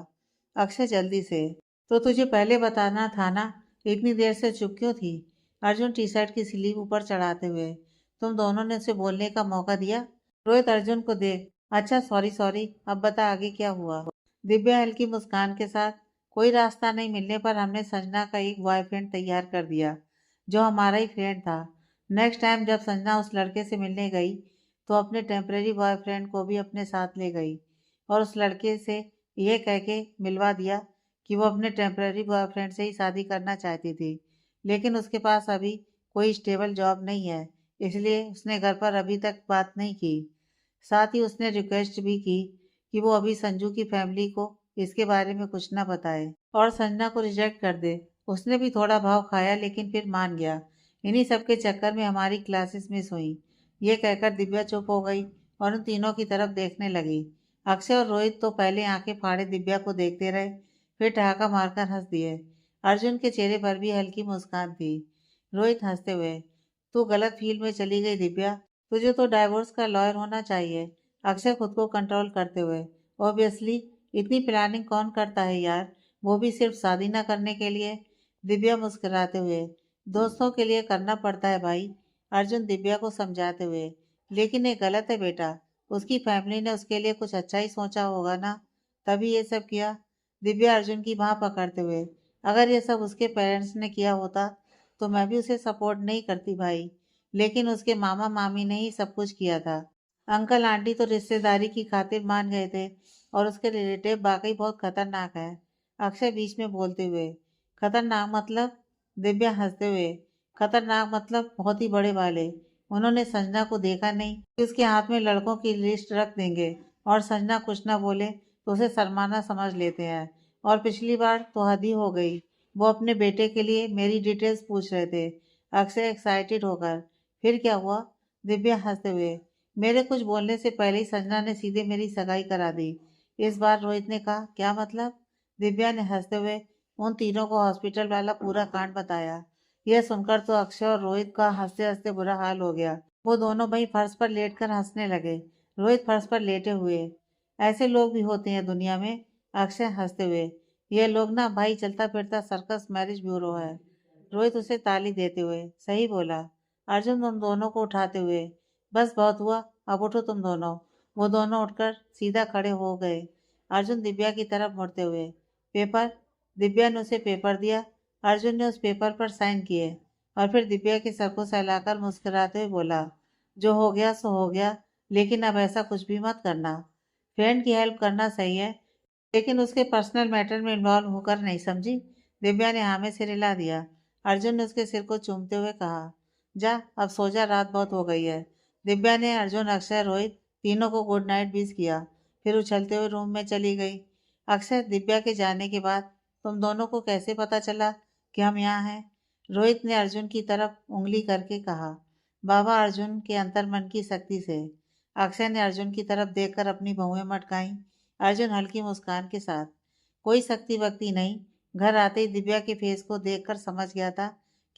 S1: अक्षय जल्दी से, तो तुझे पहले बताना था ना, इतनी देर से चुप क्यों थी? अर्जुन टी शर्ट की स्लीव ऊपर चढ़ाते हुए, तुम दोनों ने उसे बोलने का मौका दिया? रोहित अर्जुन को देख, अच्छा सॉरी सॉरी, अब बता आगे क्या हुआ? दिव्या हल्की मुस्कान के साथ, कोई रास्ता नहीं मिलने पर हमने संजना का एक बॉयफ्रेंड तैयार कर दिया, जो हमारा ही फ्रेंड था। नेक्स्ट टाइम जब संजना उस लड़के से मिलने गई तो अपने टेम्परेरी बॉयफ्रेंड को भी अपने साथ ले गई और उस लड़के से ये कह के मिलवा दिया कि वो अपने टेम्परेरी बॉयफ्रेंड से ही शादी करना चाहती थी, लेकिन उसके पास अभी कोई स्टेबल जॉब नहीं है, इसलिए उसने घर पर अभी तक बात नहीं की। साथ ही उसने रिक्वेस्ट भी की कि वो अभी संजू की फैमिली को इसके बारे में कुछ ना बताए और संजना को रिजेक्ट कर दे। उसने भी थोड़ा भाव खाया लेकिन फिर मान गया। इन्हीं सब के चक्कर में हमारी क्लासेस मिस हुई। ये कहकर दिव्या चुप हो गई और उन तीनों की तरफ देखने लगी। अक्षय और रोहित तो पहले आंखें फाड़े दिव्या को देखते रहे, फिर ठहाका मारकर हंस दिए। अर्जुन के चेहरे पर भी हल्की मुस्कान थी। रोहित हंसते हुए, तू गलत फील्ड में चली गई दिव्या, तुझे तो डाइवोर्स का लॉयर होना चाहिए। अक्षय खुद को कंट्रोल करते हुए, ऑब्वियसली इतनी प्लानिंग कौन करता है यार, वो भी सिर्फ शादी ना करने के लिए। दिव्या मुस्कुराते हुए, दोस्तों के लिए करना पड़ता है भाई। अर्जुन दिव्या को समझाते हुए, लेकिन ये गलत है बेटा, उसकी फैमिली ने उसके लिए कुछ अच्छा ही सोचा होगा ना, तभी ये सब किया। दिव्या अर्जुन की बाह पकड़ते हुए, अगर ये सब उसके पेरेंट्स ने किया होता तो मैं भी उसे सपोर्ट नहीं करती भाई, लेकिन उसके मामा मामी ने ही सब कुछ किया था। अंकल आंटी तो रिश्तेदारी की खातिर मान गए थे और उसके रिलेटिव वाकई बहुत खतरनाक है। अक्षय बीच में बोलते हुए, खतरनाक मतलब? दिव्या हंसते हुए, खतरनाक मतलब बहुत ही बड़े वाले। उन्होंने संजना को देखा नहीं कि उसके हाथ में लड़कों की लिस्ट रख देंगे और संजना कुछ ना बोले तो उसे शर्माना समझ लेते हैं। और पिछली बार तो हद ही हो गई, वो अपने बेटे के लिए मेरी डिटेल्स पूछ रहे थे। अक्षय एक्साइटेड होकर, फिर क्या हुआ? दिव्या हंसते हुए, मेरे कुछ बोलने से पहले ही संजना ने सीधे मेरी सगाई करा दी। इस बार रोहित ने कहा, क्या मतलब? दिव्या ने हंसते हुए उन तीनों को हॉस्पिटल वाला पूरा कांड बताया। यह सुनकर तो अक्षय और रोहित का हंसते हंसते बुरा हाल हो गया। वो दोनों भाई फर्श पर लेटकर हंसने लगे। रोहित फर्श पर लेटे हुए, ऐसे लोग भी होते हैं दुनिया में। अक्षय हंसते हुए, ये लोग ना भाई चलता फिरता सर्कस मैरिज ब्यूरो है। रोहित उसे ताली देते हुए, सही बोला। अर्जुन उन दोनों को उठाते हुए, बस बहुत हुआ, अब उठो तुम दोनों। वो दोनों उठकर सीधा खड़े हो गए। अर्जुन दिव्या की तरफ मुड़ते हुए, पेपर? दिव्या ने उसे पेपर दिया। अर्जुन ने उस पेपर पर साइन किए और फिर दिव्या के सर को सहलाकर मुस्कुराते हुए बोला, जो हो गया सो हो गया, लेकिन अब ऐसा कुछ भी मत करना। फ्रेंड की हेल्प करना सही है, लेकिन उसके पर्सनल मैटर में इन्वॉल्व होकर नहीं, समझी? दिव्या ने हाँ में सिर हिला दिया। अर्जुन ने उसके सिर को चूमते हुए कहा, जा अब सो जा, रात बहुत हो गई है। दिव्या ने अर्जुन अक्षय रोहित तीनों को गुड नाइट विश किया, फिर उछलते हुए रूम में चली गई। अक्षय, दिव्या के जाने के बाद तुम दोनों को कैसे पता चला कि हम यहाँ हैं? रोहित ने अर्जुन की तरफ उंगली करके कहा, बाबा अर्जुन के अंतर्मन की शक्ति से। अक्षय ने अर्जुन की तरफ देखकर अपनी भौहें मटकाई। अर्जुन हल्की मुस्कान के साथ, कोई शक्ति वक्ति नहीं। घर आते ही दिव्या के फेस को देखकर समझ गया था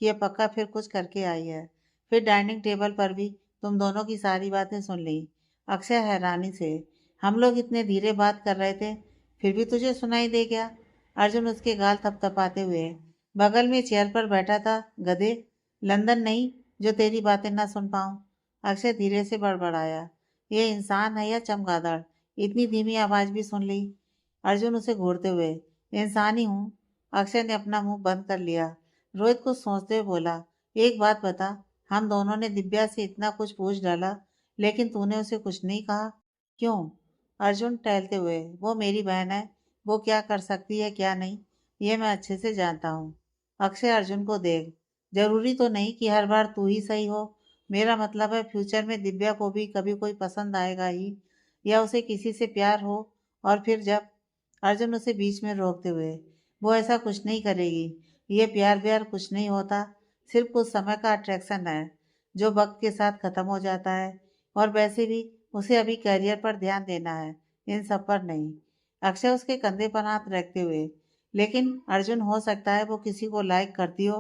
S1: कि यह पक्का फिर कुछ करके आई है। फिर डाइनिंग टेबल पर भी तुम दोनों की सारी बातें सुन ली। अक्षय हैरानी से, हम लोग इतने धीरे बात कर रहे थे, फिर भी तुझे सुनाई दे गया? अर्जुन उसके गाल थपथपाते हुए, बगल में चेयर पर बैठा था गधे, लंदन नहीं जो तेरी बातें ना सुन पाऊं। अक्षय धीरे से बड़बड़ाया, ये इंसान है या चमगादड़, इतनी धीमी आवाज भी सुन ली? अर्जुन उसे घूरते हुए, इंसान ही हूँ। अक्षय ने अपना मुंह बंद कर लिया। रोहित को सोचते हुए बोला, एक बात बता, हम दोनों ने दिव्या से इतना कुछ पूछ डाला, लेकिन तूने उसे कुछ नहीं कहा, क्यों? अर्जुन टहलते हुए, वो मेरी बहन है, वो क्या कर सकती है क्या नहीं, ये मैं अच्छे से जानता हूँ। अक्षय अर्जुन को देख, जरूरी तो नहीं कि हर बार तू ही सही हो। मेरा मतलब है फ्यूचर में दिव्या को भी कभी कोई पसंद आएगा ही, या उसे किसी से प्यार हो, और फिर जब। अर्जुन उसे बीच में रोकते हुए, वो ऐसा कुछ नहीं करेगी। ये प्यार व्यार कुछ नहीं होता, सिर्फ कुछ समय का अट्रैक्शन है जो वक्त के साथ खत्म हो जाता है। और वैसे भी उसे अभी करियर पर ध्यान देना है, इन सब पर नहीं। अक्षय उसके कंधे पर हाथ रखते हुए, लेकिन अर्जुन, हो सकता है वो किसी को लाइक करती हो,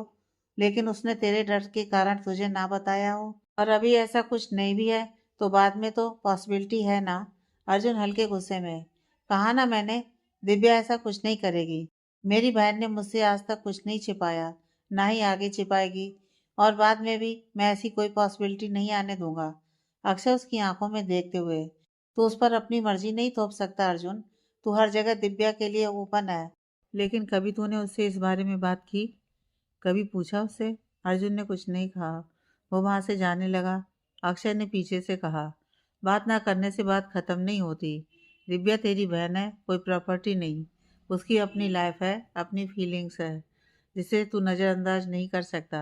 S1: लेकिन उसने तेरे डर के कारण तुझे ना बताया हो। और अभी ऐसा कुछ नहीं भी है तो बाद में तो पॉसिबिलिटी है ना। अर्जुन हल्के गुस्से में, कहा ना मैंने, दिव्या ऐसा कुछ नहीं करेगी। मेरी बहन ने मुझसे आज तक कुछ नहीं छिपाया, ना ही आगे छिपाएगी, और बाद में भी मैं ऐसी कोई पॉसिबिलिटी नहीं आने दूंगा। अक्षय उसकी आंखों में देखते हुए, तू उस पर अपनी मर्जी नहीं थोप सकता अर्जुन। तू हर जगह दिव्या के लिए ओपन है, लेकिन कभी तूने उससे इस बारे में बात की? कभी पूछा उससे? अर्जुन ने कुछ नहीं कहा। वो वहां से जाने लगा। अक्षय ने पीछे से कहा, बात ना करने से बात खत्म नहीं होती। दिव्या तेरी बहन है, कोई प्रॉपर्टी नहीं। उसकी अपनी लाइफ है, अपनी फीलिंग्स है, जिसे तू नज़रअंदाज नहीं कर सकता।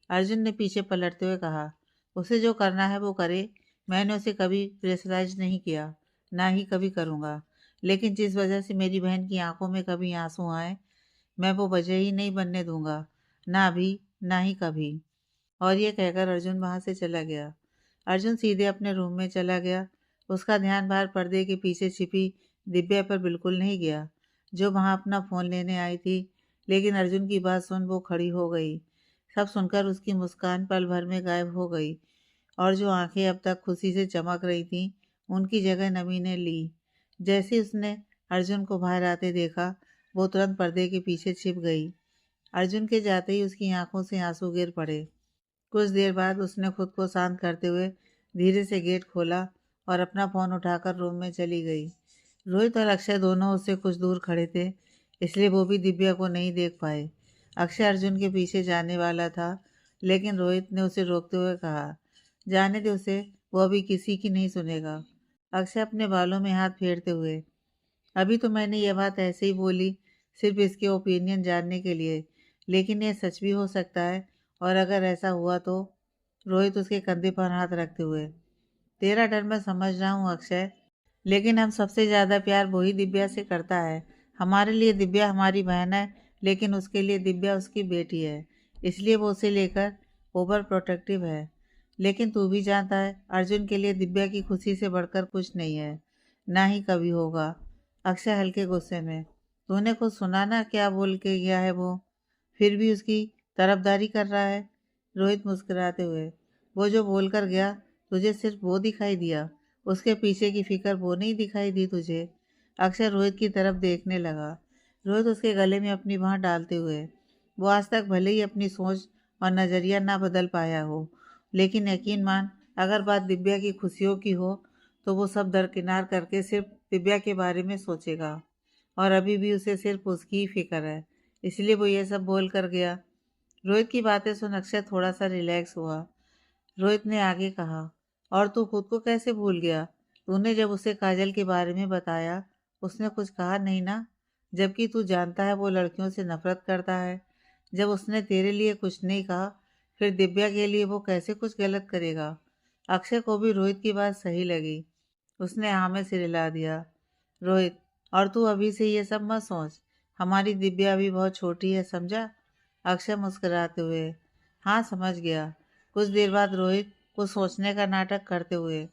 S1: अर्जुन ने पीछे पलटते हुए कहा, उसे जो करना है वो करे। मैंने उसे कभी प्रेशराइज नहीं किया, ना ही कभी करूँगा। लेकिन जिस वजह से मेरी बहन की आंखों में कभी आंसू आए, मैं वो वजह ही नहीं बनने दूंगा, ना अभी, ना ही कभी। और ये कहकर अर्जुन वहां से चला गया। अर्जुन सीधे अपने रूम में चला गया। उसका ध्यान बाहर पर्दे के पीछे छिपी दिव्या पर बिल्कुल नहीं गया, जो वहां अपना फ़ोन लेने आई थी। लेकिन अर्जुन की बात सुन वो खड़ी हो गई। सब सुनकर उसकी मुस्कान पल भर में गायब हो गई, और जो आंखें अब तक खुशी से चमक रही थीं, उनकी जगह नमी ने ली। जैसे उसने अर्जुन को बाहर आते देखा, वो तुरंत पर्दे के पीछे छिप गई। अर्जुन के जाते ही उसकी आंखों से आंसू गिर पड़े। कुछ देर बाद उसने खुद को शांत करते हुए धीरे से गेट खोला और अपना फ़ोन उठाकर रूम में चली गई। रोहित और अक्षय दोनों उससे कुछ दूर खड़े थे, इसलिए वो भी दिव्या को नहीं देख पाए। अक्षय अर्जुन के पीछे जाने वाला था, लेकिन रोहित ने उसे रोकते हुए कहा, जाने दे उसे, वो अभी किसी की नहीं सुनेगा। अक्षय अपने बालों में हाथ फेरते हुए, अभी तो मैंने यह बात ऐसे ही बोली, सिर्फ इसके ओपिनियन जानने के लिए, लेकिन यह सच भी हो सकता है। और अगर ऐसा हुआ तो? रोहित उसके कंधे पर हाथ रखते हुए, तेरा डर मैं समझ रहा हूँ अक्षय, लेकिन हम सबसे ज़्यादा प्यार वही दिव्या से करता है। हमारे लिए दिव्या हमारी बहन है, लेकिन उसके लिए दिव्या उसकी बेटी है, इसलिए वो उसे लेकर ओवर प्रोटेक्टिव है। लेकिन तू भी जानता है, अर्जुन के लिए दिव्या की खुशी से बढ़कर कुछ नहीं है, ना ही कभी होगा। अक्षय हल्के गुस्से में, तूने कुछ सुना ना क्या बोल के गया है वो? फिर भी उसकी तरफदारी कर रहा है। रोहित मुस्कुराते हुए, वो जो बोल कर गया, तुझे सिर्फ वो दिखाई दिया, उसके पीछे की फिक्र वो नहीं दिखाई दी तुझे? अक्षय रोहित की तरफ देखने लगा। रोहित उसके गले में अपनी बांह डालते हुए, वो आज तक भले ही अपनी सोच और नज़रिया ना बदल पाया हो, लेकिन यकीन मान, अगर बात दिव्या की खुशियों की हो तो वो सब दरकिनार करके सिर्फ दिव्या के बारे में सोचेगा। और अभी भी उसे सिर्फ उसकी ही फिक्र है, इसलिए वो ये सब बोल कर गया। रोहित की बातें सुन अक्षय थोड़ा सा रिलैक्स हुआ। रोहित ने आगे कहा, और तू खुद को कैसे भूल गया? तूने जब उसे काजल के बारे में बताया, उसने कुछ कहा नहीं ना? जबकि तू जानता है वो लड़कियों से नफरत करता है। जब उसने तेरे लिए कुछ नहीं कहा, फिर दिव्या के लिए वो कैसे कुछ गलत करेगा? अक्षय को भी रोहित की बात सही लगी। उसने हाँ में सिर हिला दिया। रोहित, और तू अभी से ये सब मत सोच, हमारी दिव्या अभी बहुत छोटी है, समझा? अक्षय मुस्कुराते हुए, हाँ समझ गया। कुछ देर बाद रोहित कुछ सोचने का नाटक करते हुए,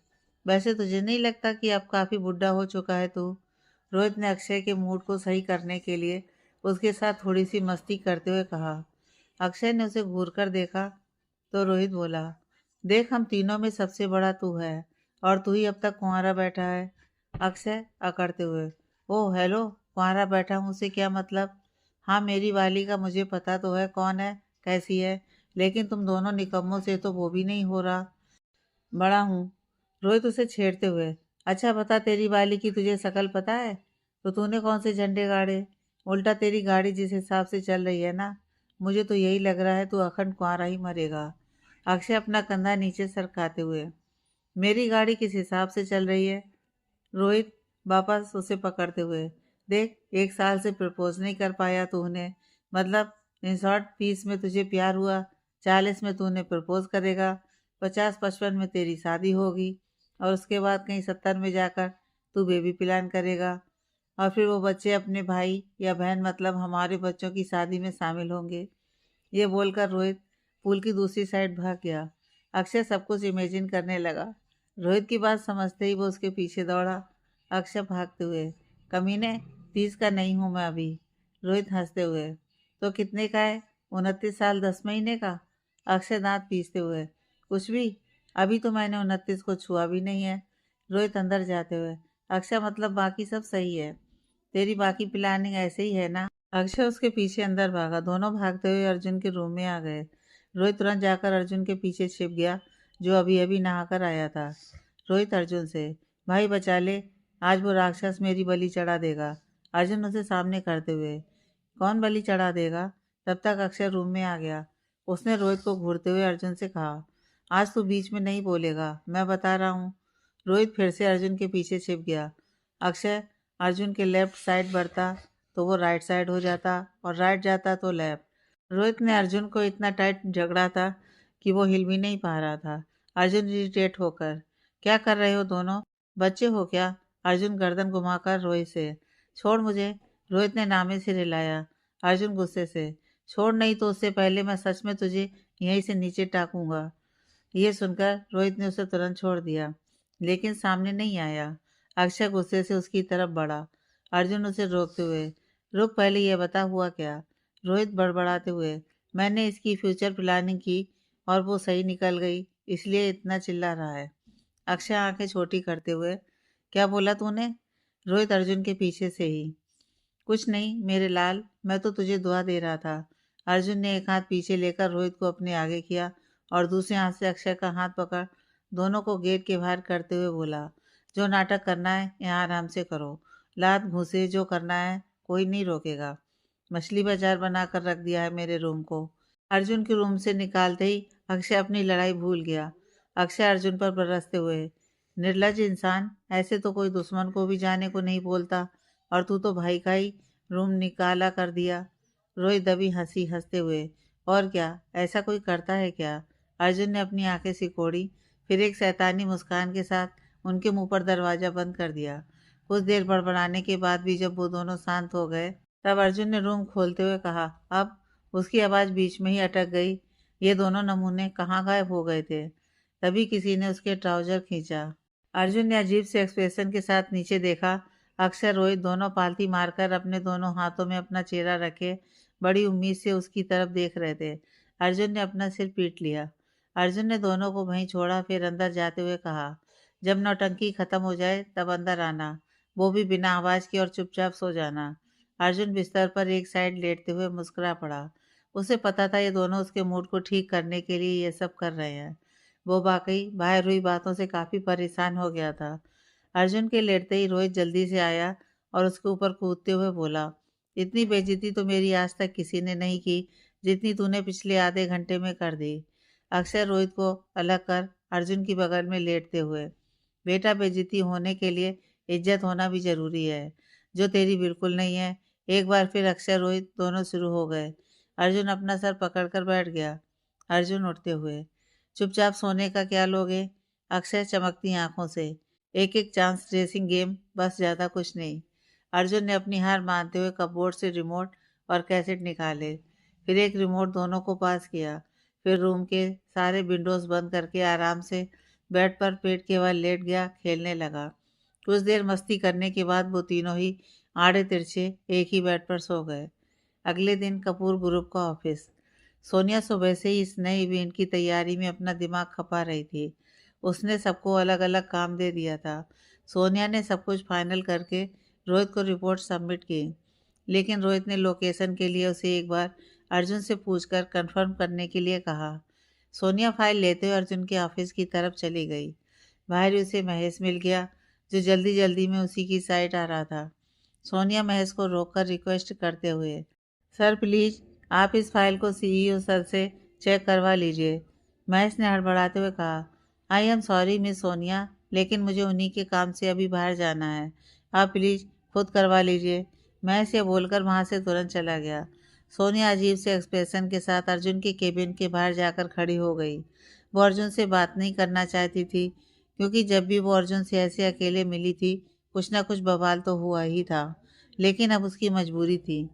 S1: वैसे तुझे नहीं लगता कि अब काफ़ी बुढ़ा हो चुका है तू? रोहित ने अक्षय के मूड को सही करने के लिए उसके साथ थोड़ी सी मस्ती करते हुए कहा। अक्षय ने उसे घूर कर देखा तो रोहित बोला, देख हम तीनों में सबसे बड़ा तू है, और तू ही अब तक कुंवारा बैठा है। अक्षय अकड़ते हुए, ओह हेलो, कुंवारा बैठा हूँ से क्या मतलब? हाँ मेरी वाली का मुझे पता तो है कौन है, कैसी है, लेकिन तुम दोनों निकम्मों से तो वो भी नहीं हो रहा। बड़ा हूँ, रोहित उसे छेड़ते हुए, अच्छा बता, तेरी वाली की तुझे शकल पता है? तो तूने कौन से झंडे गाड़े? उल्टा तेरी गाड़ी जिस हिसाब से चल रही है ना, मुझे तो यही लग रहा है तू अखंड कुंवारा ही मरेगा। अक्षय अपना कंधा नीचे सरकाते हुए, मेरी गाड़ी किस हिसाब से चल रही है? रोहित वापस उसे पकड़ते हुए, देख 1 साल से प्रपोज नहीं कर पाया तूने, मतलब इन शॉर्ट 30 में तुझे प्यार हुआ, 40 में तूने प्रपोज करेगा, 50-55 में तेरी शादी होगी, और उसके बाद कहीं 70 में जाकर तू बेबी प्लान करेगा, और फिर वो बच्चे अपने भाई या बहन मतलब हमारे बच्चों की शादी में शामिल होंगे। ये बोलकर रोहित पुल की दूसरी साइड भाग गया। अक्षय सब कुछ इमेजिन करने लगा। रोहित की बात समझते ही वो उसके पीछे दौड़ा। अक्षय भागते हुए, कमीने, 30 का नहीं हूँ मैं अभी। रोहित हंसते हुए, तो कितने का है? 29 साल 10 महीने का? अक्षय दांत पीसते हुए। कुछ भी? अभी तो मैंने 29 को छुआ भी नहीं है। रोहित अंदर जाते हुए। अक्षय मतलब बाकी सब सही है, तेरी बाकी प्लानिंग ऐसे ही है ना? अक्षय उसके पीछे अंदर भागा। दोनों भागते हुए अर्जुन के रूम में आ गए। रोहित तुरंत जाकर अर्जुन के पीछे छिप गया, जो अभी अभी नहाकर आया था। रोहित अर्जुन से, भाई बचा ले, आज वो राक्षस मेरी बलि चढ़ा देगा। अर्जुन उसे सामने करते हुए, कौन बलि चढ़ा देगा? तब तक अक्षय रूम में आ गया। उसने रोहित को घूरते हुए अर्जुन से कहा, आज तू बीच में नहीं बोलेगा, मैं बता रहा हूँ। रोहित फिर से अर्जुन के पीछे छिप गया। अक्षय अर्जुन के लेफ्ट साइड बढ़ता तो वो राइट साइड हो जाता और राइट जाता तो लेफ्ट। रोहित ने अर्जुन को इतना टाइट झगड़ा था कि वो हिल भी नहीं पा रहा था। अर्जुन इरिटेट होकर, क्या कर रहे हो दोनों, बच्चे हो क्या? अर्जुन गर्दन घुमाकर रोहित से, छोड़ मुझे। रोहित ने नामे से रिलाया। अर्जुन गुस्से से, छोड़ नहीं तो उससे पहले मैं सच में तुझे यहीं से नीचे टाकूंगा। ये सुनकर रोहित ने उसे तुरंत छोड़ दिया, लेकिन सामने नहीं आया। अक्षय गुस्से से उसकी तरफ बढ़ा। अर्जुन उसे रोकते हुए, रुक, पहले ये बता हुआ क्या? रोहित बड़बड़ाते हुए, मैंने इसकी फ्यूचर प्लानिंग की और वो सही निकल गई, इसलिए इतना चिल्ला रहा है। अक्षय आंखें छोटी करते हुए, क्या बोला तूने? रोहित अर्जुन के पीछे से ही, कुछ नहीं मेरे लाल, मैं तो तुझे दुआ दे रहा था। अर्जुन ने एक हाथ पीछे लेकर रोहित को अपने आगे किया और दूसरे हाथ से अक्षय का हाथ पकड़ दोनों को गेट के बाहर करते हुए बोला, जो नाटक करना है यहाँ आराम से करो, लात घूसे जो करना है, कोई नहीं रोकेगा। मछली बाजार बनाकर रख दिया है मेरे रूम को। अर्जुन के रूम से निकालते ही अक्षय अपनी लड़ाई भूल गया। अक्षय अर्जुन पर बरसते हुए, निर्लज इंसान, ऐसे तो कोई दुश्मन को भी जाने को नहीं बोलता, और तू तो भाई का ही रूम निकाला कर दिया। रोहित दबी हंसी हंसते हुए, और क्या, ऐसा कोई करता है क्या? अर्जुन ने अपनी आंखें सिकोड़ी, फिर एक शैतानी मुस्कान के साथ उनके मुंह पर दरवाजा बंद कर दिया। कुछ देर बड़बड़ाने के बाद भी जब वो दोनों शांत हो गए, तब अर्जुन ने रूम खोलते हुए कहा, अब? उसकी आवाज़ बीच में ही अटक गई। ये दोनों नमूने कहाँ गायब हो गए थे? तभी किसी ने उसके ट्राउजर खींचा। अर्जुन ने अजीब से एक्सप्रेशन के साथ नीचे देखा। अक्षय रोहित दोनों पालती मारकर अपने दोनों हाथों में अपना चेहरा रखे बड़ी उम्मीद से उसकी तरफ देख रहे थे। अर्जुन ने अपना सिर पीट लिया। अर्जुन ने दोनों को वहीं छोड़ा, फिर अंदर जाते हुए कहा, जब नौटंकी खत्म हो जाए तब अंदर आना, वो भी बिना आवाज़ के, और चुपचाप सो जाना। अर्जुन बिस्तर पर एक साइड लेटते हुए मुस्कुरा पड़ा। उसे पता था ये दोनों उसके मूड को ठीक करने के लिए ये सब कर रहे हैं। वो वाकई बाहर हुई बातों से काफ़ी परेशान हो गया था। अर्जुन के लेटते ही रोहित जल्दी से आया और उसके ऊपर कूदते हुए बोला, इतनी बेइज्जती तो मेरी आज तक किसी ने नहीं की जितनी तूने पिछले आधे घंटे में कर दी। अक्षय रोहित को अलग कर अर्जुन की बगल में लेटते हुए, बेटा बेइज्जती होने के लिए इज्जत होना भी ज़रूरी है, जो तेरी बिल्कुल नहीं है। एक बार फिर अक्षय रोहित दोनों शुरू हो गए। अर्जुन अपना सर पकड़कर बैठ गया। अर्जुन उठते हुए, चुपचाप सोने का क्या लोगे? अक्षय चमकती आंखों से, एक एक चांस रेसिंग गेम, बस, ज़्यादा कुछ नहीं। अर्जुन ने अपनी हार मानते हुए कपबोर्ड से रिमोट और कैसेट निकाले, फिर एक रिमोट दोनों को पास किया, फिर रूम के सारे विंडोज़ बंद करके आराम से बेड पर पेट के बल लेट गया, खेलने लगा। कुछ देर मस्ती करने के बाद वो तीनों ही आड़े तिरछे एक ही बेड पर सो गए। अगले दिन कपूर ग्रुप का ऑफिस। सोनिया सुबह से ही इस नए इवेंट की तैयारी में अपना दिमाग खपा रही थी। उसने सबको अलग अलग काम दे दिया था। सोनिया ने सब कुछ फाइनल करके रोहित को रिपोर्ट सबमिट की, लेकिन रोहित ने लोकेशन के लिए उसे एक बार अर्जुन से पूछकर कंफर्म करने के लिए कहा। सोनिया फाइल लेते हुए अर्जुन के ऑफिस की तरफ चली गई। बाहर ही उसे महेश मिल गया, जो जल्दी जल्दी में उसी की साइड आ रहा था। सोनिया महेश को रोककर रिक्वेस्ट करते हुए, सर प्लीज़ आप इस फाइल को सीईओ सर से चेक करवा लीजिए। महेश ने हड़बड़ाते हुए कहा, I am sorry miss Sonia, लेकिन मुझे उन्हीं के काम से अभी बाहर जाना है, आप प्लीज़ खुद करवा लीजिए। महेश ये बोलकर वहाँ से तुरंत चला गया। सोनिया अजीब से एक्सप्रेशन के साथ अर्जुन के केबिन के बाहर जाकर खड़ी हो गई। वो अर्जुन से बात नहीं करना चाहती थी, क्योंकि जब भी वो अर्जुन से ऐसे अकेले मिली थी, कुछ ना कुछ बवाल तो हुआ ही था, लेकिन अब उसकी मजबूरी थी।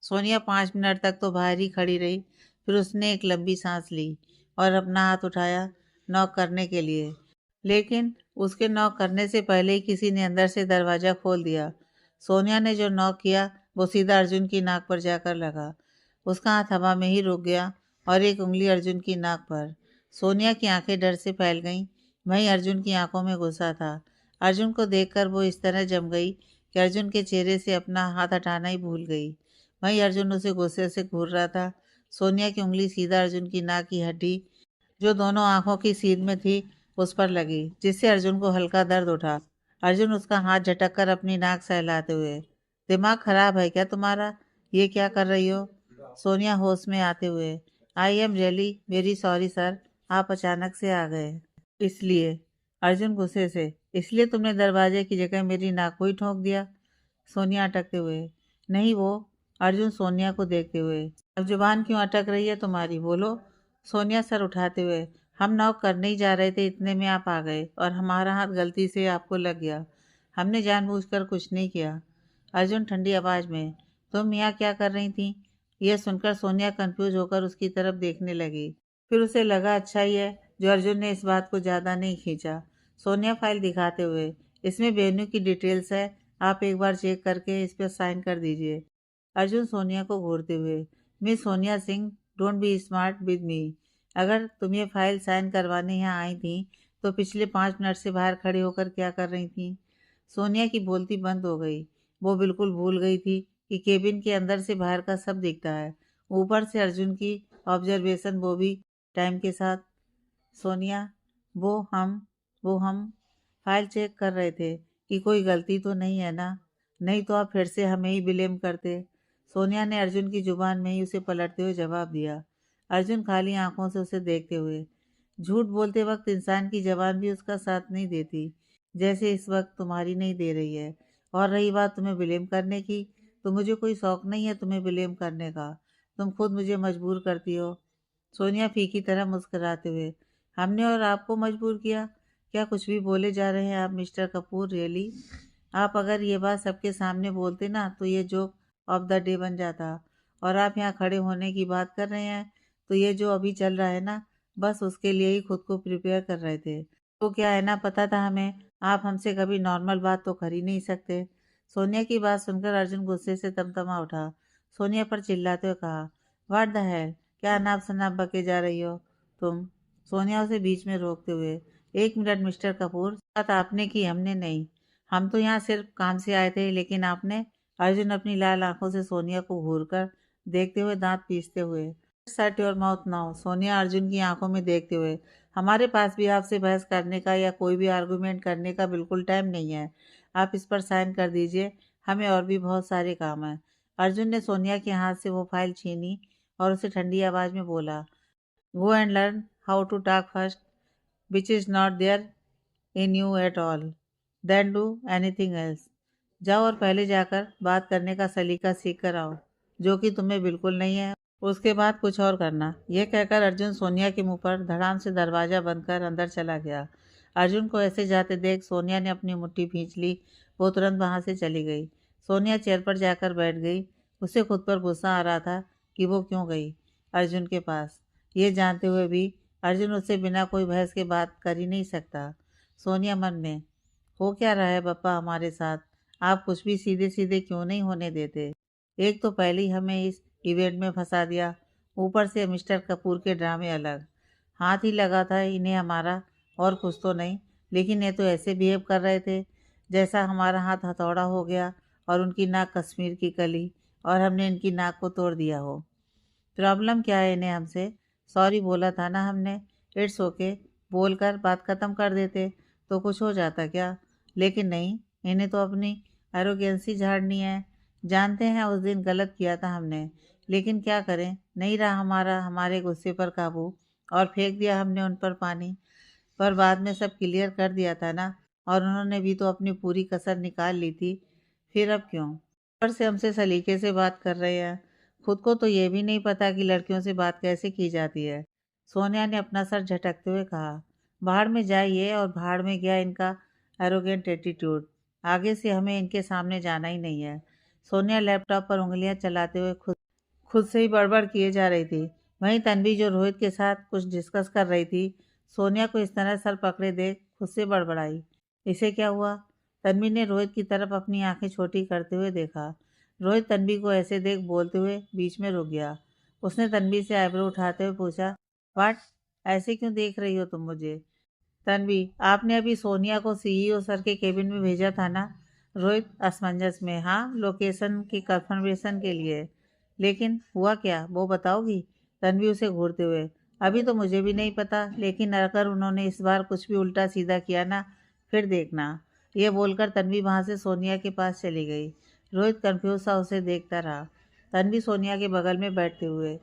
S1: सोनिया 5 मिनट तक तो बाहर ही खड़ी रही, फिर उसने एक लंबी सांस ली और अपना हाथ उठाया नॉक करने के लिए, लेकिन उसके नॉक करने से पहले ही किसी ने अंदर से दरवाज़ा खोल दिया। सोनिया ने जो नॉक किया वो सीधा अर्जुन की नाक पर जाकर लगा। उसका हाथ हवा में ही रुक गया और एक उंगली अर्जुन की नाक पर। सोनिया की आंखें डर से फैल गईं। वहीं अर्जुन की आंखों में गुस्सा था। अर्जुन को देखकर वो इस तरह जम गई कि अर्जुन के चेहरे से अपना हाथ हटाना ही भूल गई। वहीं अर्जुन उसे गुस्से से घूर रहा था। सोनिया की उंगली सीधा अर्जुन की नाक की हड्डी, जो दोनों आंखों की सीध में थी, उस पर लगी, जिससे अर्जुन को हल्का दर्द उठा। अर्जुन उसका हाथ झटक कर अपनी नाक सहलाते हुए, दिमाग खराब है क्या तुम्हारा? ये क्या कर रही हो? सोनिया होश में आते हुए, I am really very sorry sir, आप अचानक से आ गए इसलिए। अर्जुन गुस्से से, इसलिए तुमने दरवाजे की जगह मेरी नाक को ही ठोक दिया? सोनिया अटकते हुए, नहीं वो। अर्जुन सोनिया को देखते हुए, अब जुबान क्यों अटक रही है तुम्हारी, बोलो। सोनिया सर उठाते हुए, हम नॉक करने ही जा रहे थे, इतने में आप आ गए और हमारा हाथ गलती से आपको लग गया। हमने जानबूझकर कुछ नहीं किया। अर्जुन ठंडी आवाज में, तुम यहाँ क्या कर रही थी? यह सुनकर सोनिया कंफ्यूज होकर उसकी तरफ देखने लगी। फिर उसे लगा अच्छा ही है जो अर्जुन ने इस बात को ज़्यादा नहीं खींचा। सोनिया फाइल दिखाते हुए, इसमें वेन्यू की डिटेल्स है, आप एक बार चेक करके इस पर साइन कर दीजिए। अर्जुन सोनिया को घूरते हुए, miss Sonia Singh, don't be smart with me. अगर तुम ये फाइल साइन करवाने यहाँ आई थी तो पिछले 5 मिनट से बाहर खड़े होकर क्या कर रही थी? सोनिया की बोलती बंद हो गई। वो बिल्कुल भूल गई थी कि केबिन के अंदर से बाहर का सब दिखता है, ऊपर से अर्जुन की ऑब्जर्वेशन, वो भी टाइम के साथ। सोनिया, वो हम वो हम फाइल चेक कर रहे थे कि कोई गलती तो नहीं है ना, नहीं तो आप फिर से हमें ही ब्लेम करते। सोनिया ने अर्जुन की जुबान में ही उसे पलटते हुए जवाब दिया। अर्जुन खाली आंखों से उसे देखते हुए, झूठ बोलते वक्त इंसान की जबान भी उसका साथ नहीं देती, जैसे इस वक्त तुम्हारी नहीं दे रही है। और रही बात तुम्हें ब्लेम करने की, तो मुझे कोई शौक नहीं है तुम्हें ब्लेम करने का, तुम खुद मुझे मजबूर करती हो। सोनिया फीकी तरह मुस्कुराते हुए, हमने और आपको मजबूर किया? क्या कुछ भी बोले जा रहे हैं आप मिस्टर कपूर, रियली? आप अगर ये बात सबके सामने बोलते ना तो ये जोक ऑफ द डे बन जाता। और आप यहाँ खड़े होने की बात कर रहे हैं तो ये जो अभी चल रहा है ना, बस उसके लिए ही खुद को प्रिपेयर कर रहे थे। तो क्या है ना, पता था हमें, आप हमसे कभी नॉर्मल बात तो कर ही नहीं सकते। सोनिया की बात सुनकर अर्जुन गुस्से से तमतमा उठा। सोनिया पर चिल्लाते हुए कहा, व्हाट द हेल, क्या अनाप शनाप बके जा रही हो तुम? सोनिया उसे बीच में रोकते हुए, एक मिनट मिस्टर कपूर, बात आपने की, हमने नहीं। हम तो यहाँ सिर्फ काम से आए थे, लेकिन आपने। अर्जुन अपनी लाल आंखों से सोनिया को घूरकर देखते हुए दांत पीसते हुए, shut your mouth now. Sonia Arjun की आंखों में देखते हुए, हमारे पास भी आपसे बहस करने का या कोई भी आर्गुमेंट करने का बिल्कुल टाइम नहीं है। आप इस पर साइन कर दीजिए, हमें और भी बहुत सारे काम हैं। अर्जुन ने सोनिया के हाथ से वो फाइल छीनी और उसे ठंडी आवाज में बोला, go and learn how to talk first, which is not there in you at all, then do anything else. जाओ और पहले जाकर बात करने का सलीका सीख कर आओ, जो कि तुम्हें बिल्कुल नहीं है, उसके बाद कुछ और करना। यह कहकर अर्जुन सोनिया के मुंह पर धड़ाम से दरवाजा बंद कर अंदर चला गया। अर्जुन को ऐसे जाते देख सोनिया ने अपनी मुट्ठी भींच ली। वो तुरंत वहां से चली गई। सोनिया चेयर पर जाकर बैठ गई। उसे खुद पर गुस्सा आ रहा था कि वो क्यों गई अर्जुन के पास, ये जानते हुए भी अर्जुन उससे बिना कोई बहस के बात कर ही नहीं सकता। सोनिया मन में, हो क्या रहा है पप्पा हमारे साथ, आप कुछ भी सीधे सीधे क्यों नहीं होने देते? एक तो पहले ही हमें इस इवेंट में फंसा दिया, ऊपर से मिस्टर कपूर के ड्रामे अलग। हाथ ही लगा था इन्हें हमारा, और कुछ तो नहीं, लेकिन ये तो ऐसे बिहेव कर रहे थे जैसा हमारा हाथ हथौड़ा हो गया और उनकी नाक कश्मीर की कली और हमने इनकी नाक को तोड़ दिया हो। प्रॉब्लम क्या है इन्हें हमसे? सॉरी बोला था ना हमने, इट्स ओके बोल कर बात ख़त्म कर देते तो कुछ हो जाता क्या? लेकिन नहीं, इन्हें तो अपनी एरोगेंसी झाड़नी है। जानते हैं उस दिन गलत किया था हमने, लेकिन क्या करें, नहीं रहा हमारे गुस्से पर काबू और फेंक दिया हमने उन पर पानी। पर बाद में सब क्लियर कर दिया था ना, और उन्होंने भी तो अपनी पूरी कसर निकाल ली थी, फिर अब क्यों? ऊपर से हमसे सलीके से बात कर रहे हैं, खुद को तो ये भी नहीं पता कि लड़कियों से बात कैसे की जाती है। सोनिया ने अपना सर झटकते हुए कहा, भाड़ में जाइए, और भाड़ में गया इनका एरोगेंट एटीट्यूड। आगे से हमें इनके सामने जाना ही नहीं है। सोनिया लैपटॉप पर उंगलियां चलाते हुए खुद खुद से ही बड़बड़ किए जा रही थी। वहीं तन्वी, जो रोहित के साथ कुछ डिस्कस कर रही थी, सोनिया को इस तरह सर पकड़े देख खुद से बड़बड़ाई, इसे क्या हुआ? तन्वी ने रोहित की तरफ अपनी आंखें छोटी करते हुए देखा। रोहित तन्वी को ऐसे देख बोलते हुए बीच में रुक गया। उसने तन्वी से आईब्रो उठाते हुए पूछा, वाट, ऐसे क्यों देख रही हो तुम मुझे? तन्वी, आपने अभी सोनिया को सीईओ सर के केबिन में भेजा था ना? रोहित असमंजस में, हाँ, लोकेशन की कंफर्मेशन के लिए। लेकिन हुआ क्या, वो बताओगी? तन्वी उसे घूरते हुए, अभी तो मुझे भी नहीं पता, लेकिन अगर उन्होंने इस बार कुछ भी उल्टा सीधा किया ना, फिर देखना। ये बोलकर तन्वी वहाँ से सोनिया के पास चली गई। रोहित कंफ्यूज सा उसे देखता रहा। तन्वी सोनिया के बगल में बैठते हुए,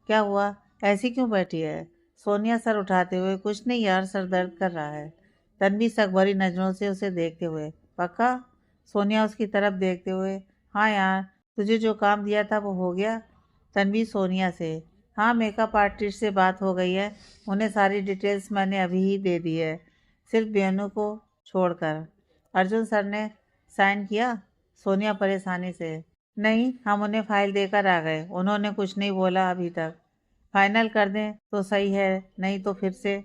S1: क्या हुआ, ऐसी क्यों बैठी है? सोनिया सर उठाते हुए, कुछ नहीं यार, सर दर्द कर रहा है। तन्वी शक भरी नजरों से उसे देखते हुए, पक्का? सोनिया उसकी तरफ देखते हुए, हाँ यार, तुझे जो काम दिया था वो हो गया? तन्वी सोनिया से, हाँ, मेकअप आर्टिस्ट से बात हो गई है, उन्हें सारी डिटेल्स मैंने अभी ही दे दी है, सिर्फ बेनू को छोड़कर। अर्जुन सर ने साइन किया? सोनिया परेशानी से, नहीं, हम उन्हें फाइल देकर आ गए, उन्होंने कुछ नहीं बोला अभी तक। फाइनल कर दें तो सही है, नहीं तो फिर से।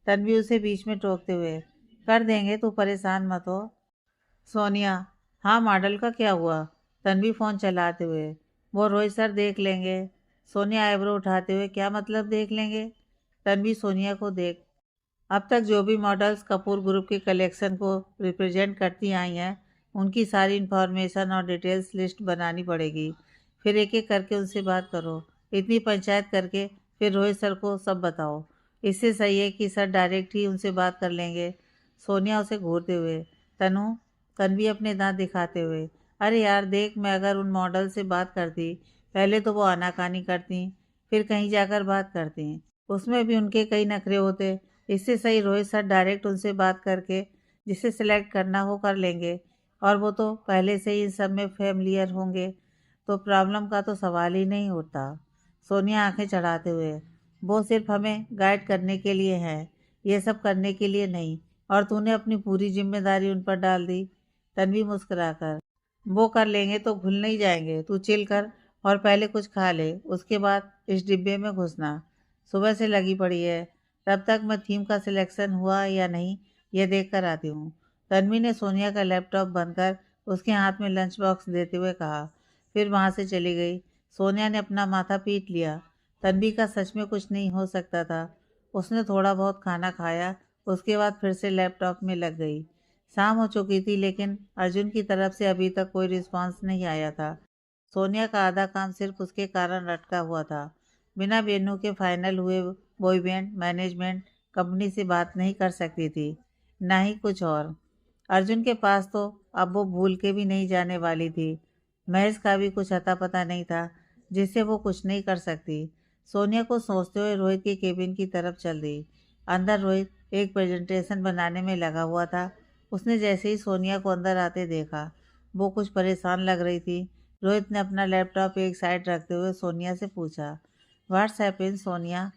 S1: तन्वी उसे बीच में टोकते हुए, कर देंगे, तू परेशान मत हो। सोनिया, हाँ, मॉडल का क्या हुआ? तन्वी फ़ोन चलाते हुए, वो रोहित सर देख लेंगे। सोनिया आईब्रो उठाते हुए, क्या मतलब देख लेंगे? तन्वी सोनिया को देख, अब तक जो भी मॉडल्स कपूर ग्रुप के कलेक्शन को रिप्रेजेंट करती आई हैं, उनकी सारी इंफॉर्मेशन और डिटेल्स लिस्ट बनानी पड़ेगी। फिर एक एक करके उनसे बात करो। इतनी पंचायत करके फिर रोहित सर को सब बताओ। इससे सही है कि सर डायरेक्ट ही उनसे बात कर लेंगे। सोनिया उसे घूरते हुए, तनु, तन्वी अपने दांत दिखाते हुए, अरे यार देख, मैं अगर उन मॉडल से बात करती, पहले तो वो आनाकानी करती, फिर कहीं जाकर बात करती, उसमें भी उनके कई नखरे होते। इससे सही रोहित सर डायरेक्ट उनसे बात करके जिसे सिलेक्ट करना हो कर लेंगे, और वो तो पहले से ही इन सब में फेमिलियर होंगे, तो प्रॉब्लम का तो सवाल ही नहीं होता। सोनिया आंखें चढ़ाते हुए, वो सिर्फ हमें गाइड करने के लिए है, ये सब करने के लिए नहीं, और तूने अपनी पूरी जिम्मेदारी उन पर डाल दी। तन्वी मुस्कुराकर, वो कर लेंगे तो भूल नहीं जाएंगे, तू चिल कर और पहले कुछ खा ले, उसके बाद इस डिब्बे में घुसना। सुबह से लगी पड़ी है, तब तक मैं थीम का सिलेक्शन हुआ या नहीं ये देख कर आती हूँ। तन्वी ने सोनिया का लैपटॉप बंद कर उसके हाथ में लंच बॉक्स देते हुए कहा, फिर वहाँ से चली गई। सोनिया ने अपना माथा पीट लिया। तन्वी का सच में कुछ नहीं हो सकता था। उसने थोड़ा बहुत खाना खाया, उसके बाद फिर से लैपटॉप में लग गई। शाम हो चुकी थी, लेकिन अर्जुन की तरफ से अभी तक कोई रिस्पांस नहीं आया था। सोनिया का आधा काम सिर्फ उसके कारण लटका हुआ था। बिना बेनू के फाइनल हुए वो इवेंट मैनेजमेंट कंपनी से बात नहीं कर सकती थी, ना ही कुछ और। अर्जुन के पास तो अब वो भूल के भी नहीं जाने वाली थी। महेश का भी कुछ अता पता नहीं था जिससे वो कुछ नहीं कर सकती। सोनिया को सोचते हुए रोहित के केबिन की तरफ चल दी। अंदर रोहित एक प्रेजेंटेशन बनाने में लगा हुआ था। उसने जैसे ही सोनिया को अंदर आते देखा, वो कुछ परेशान लग रही थी। रोहित ने अपना लैपटॉप एक साइड रखते हुए सोनिया से पूछा, व्हाट्स हैपेंड सोनिया?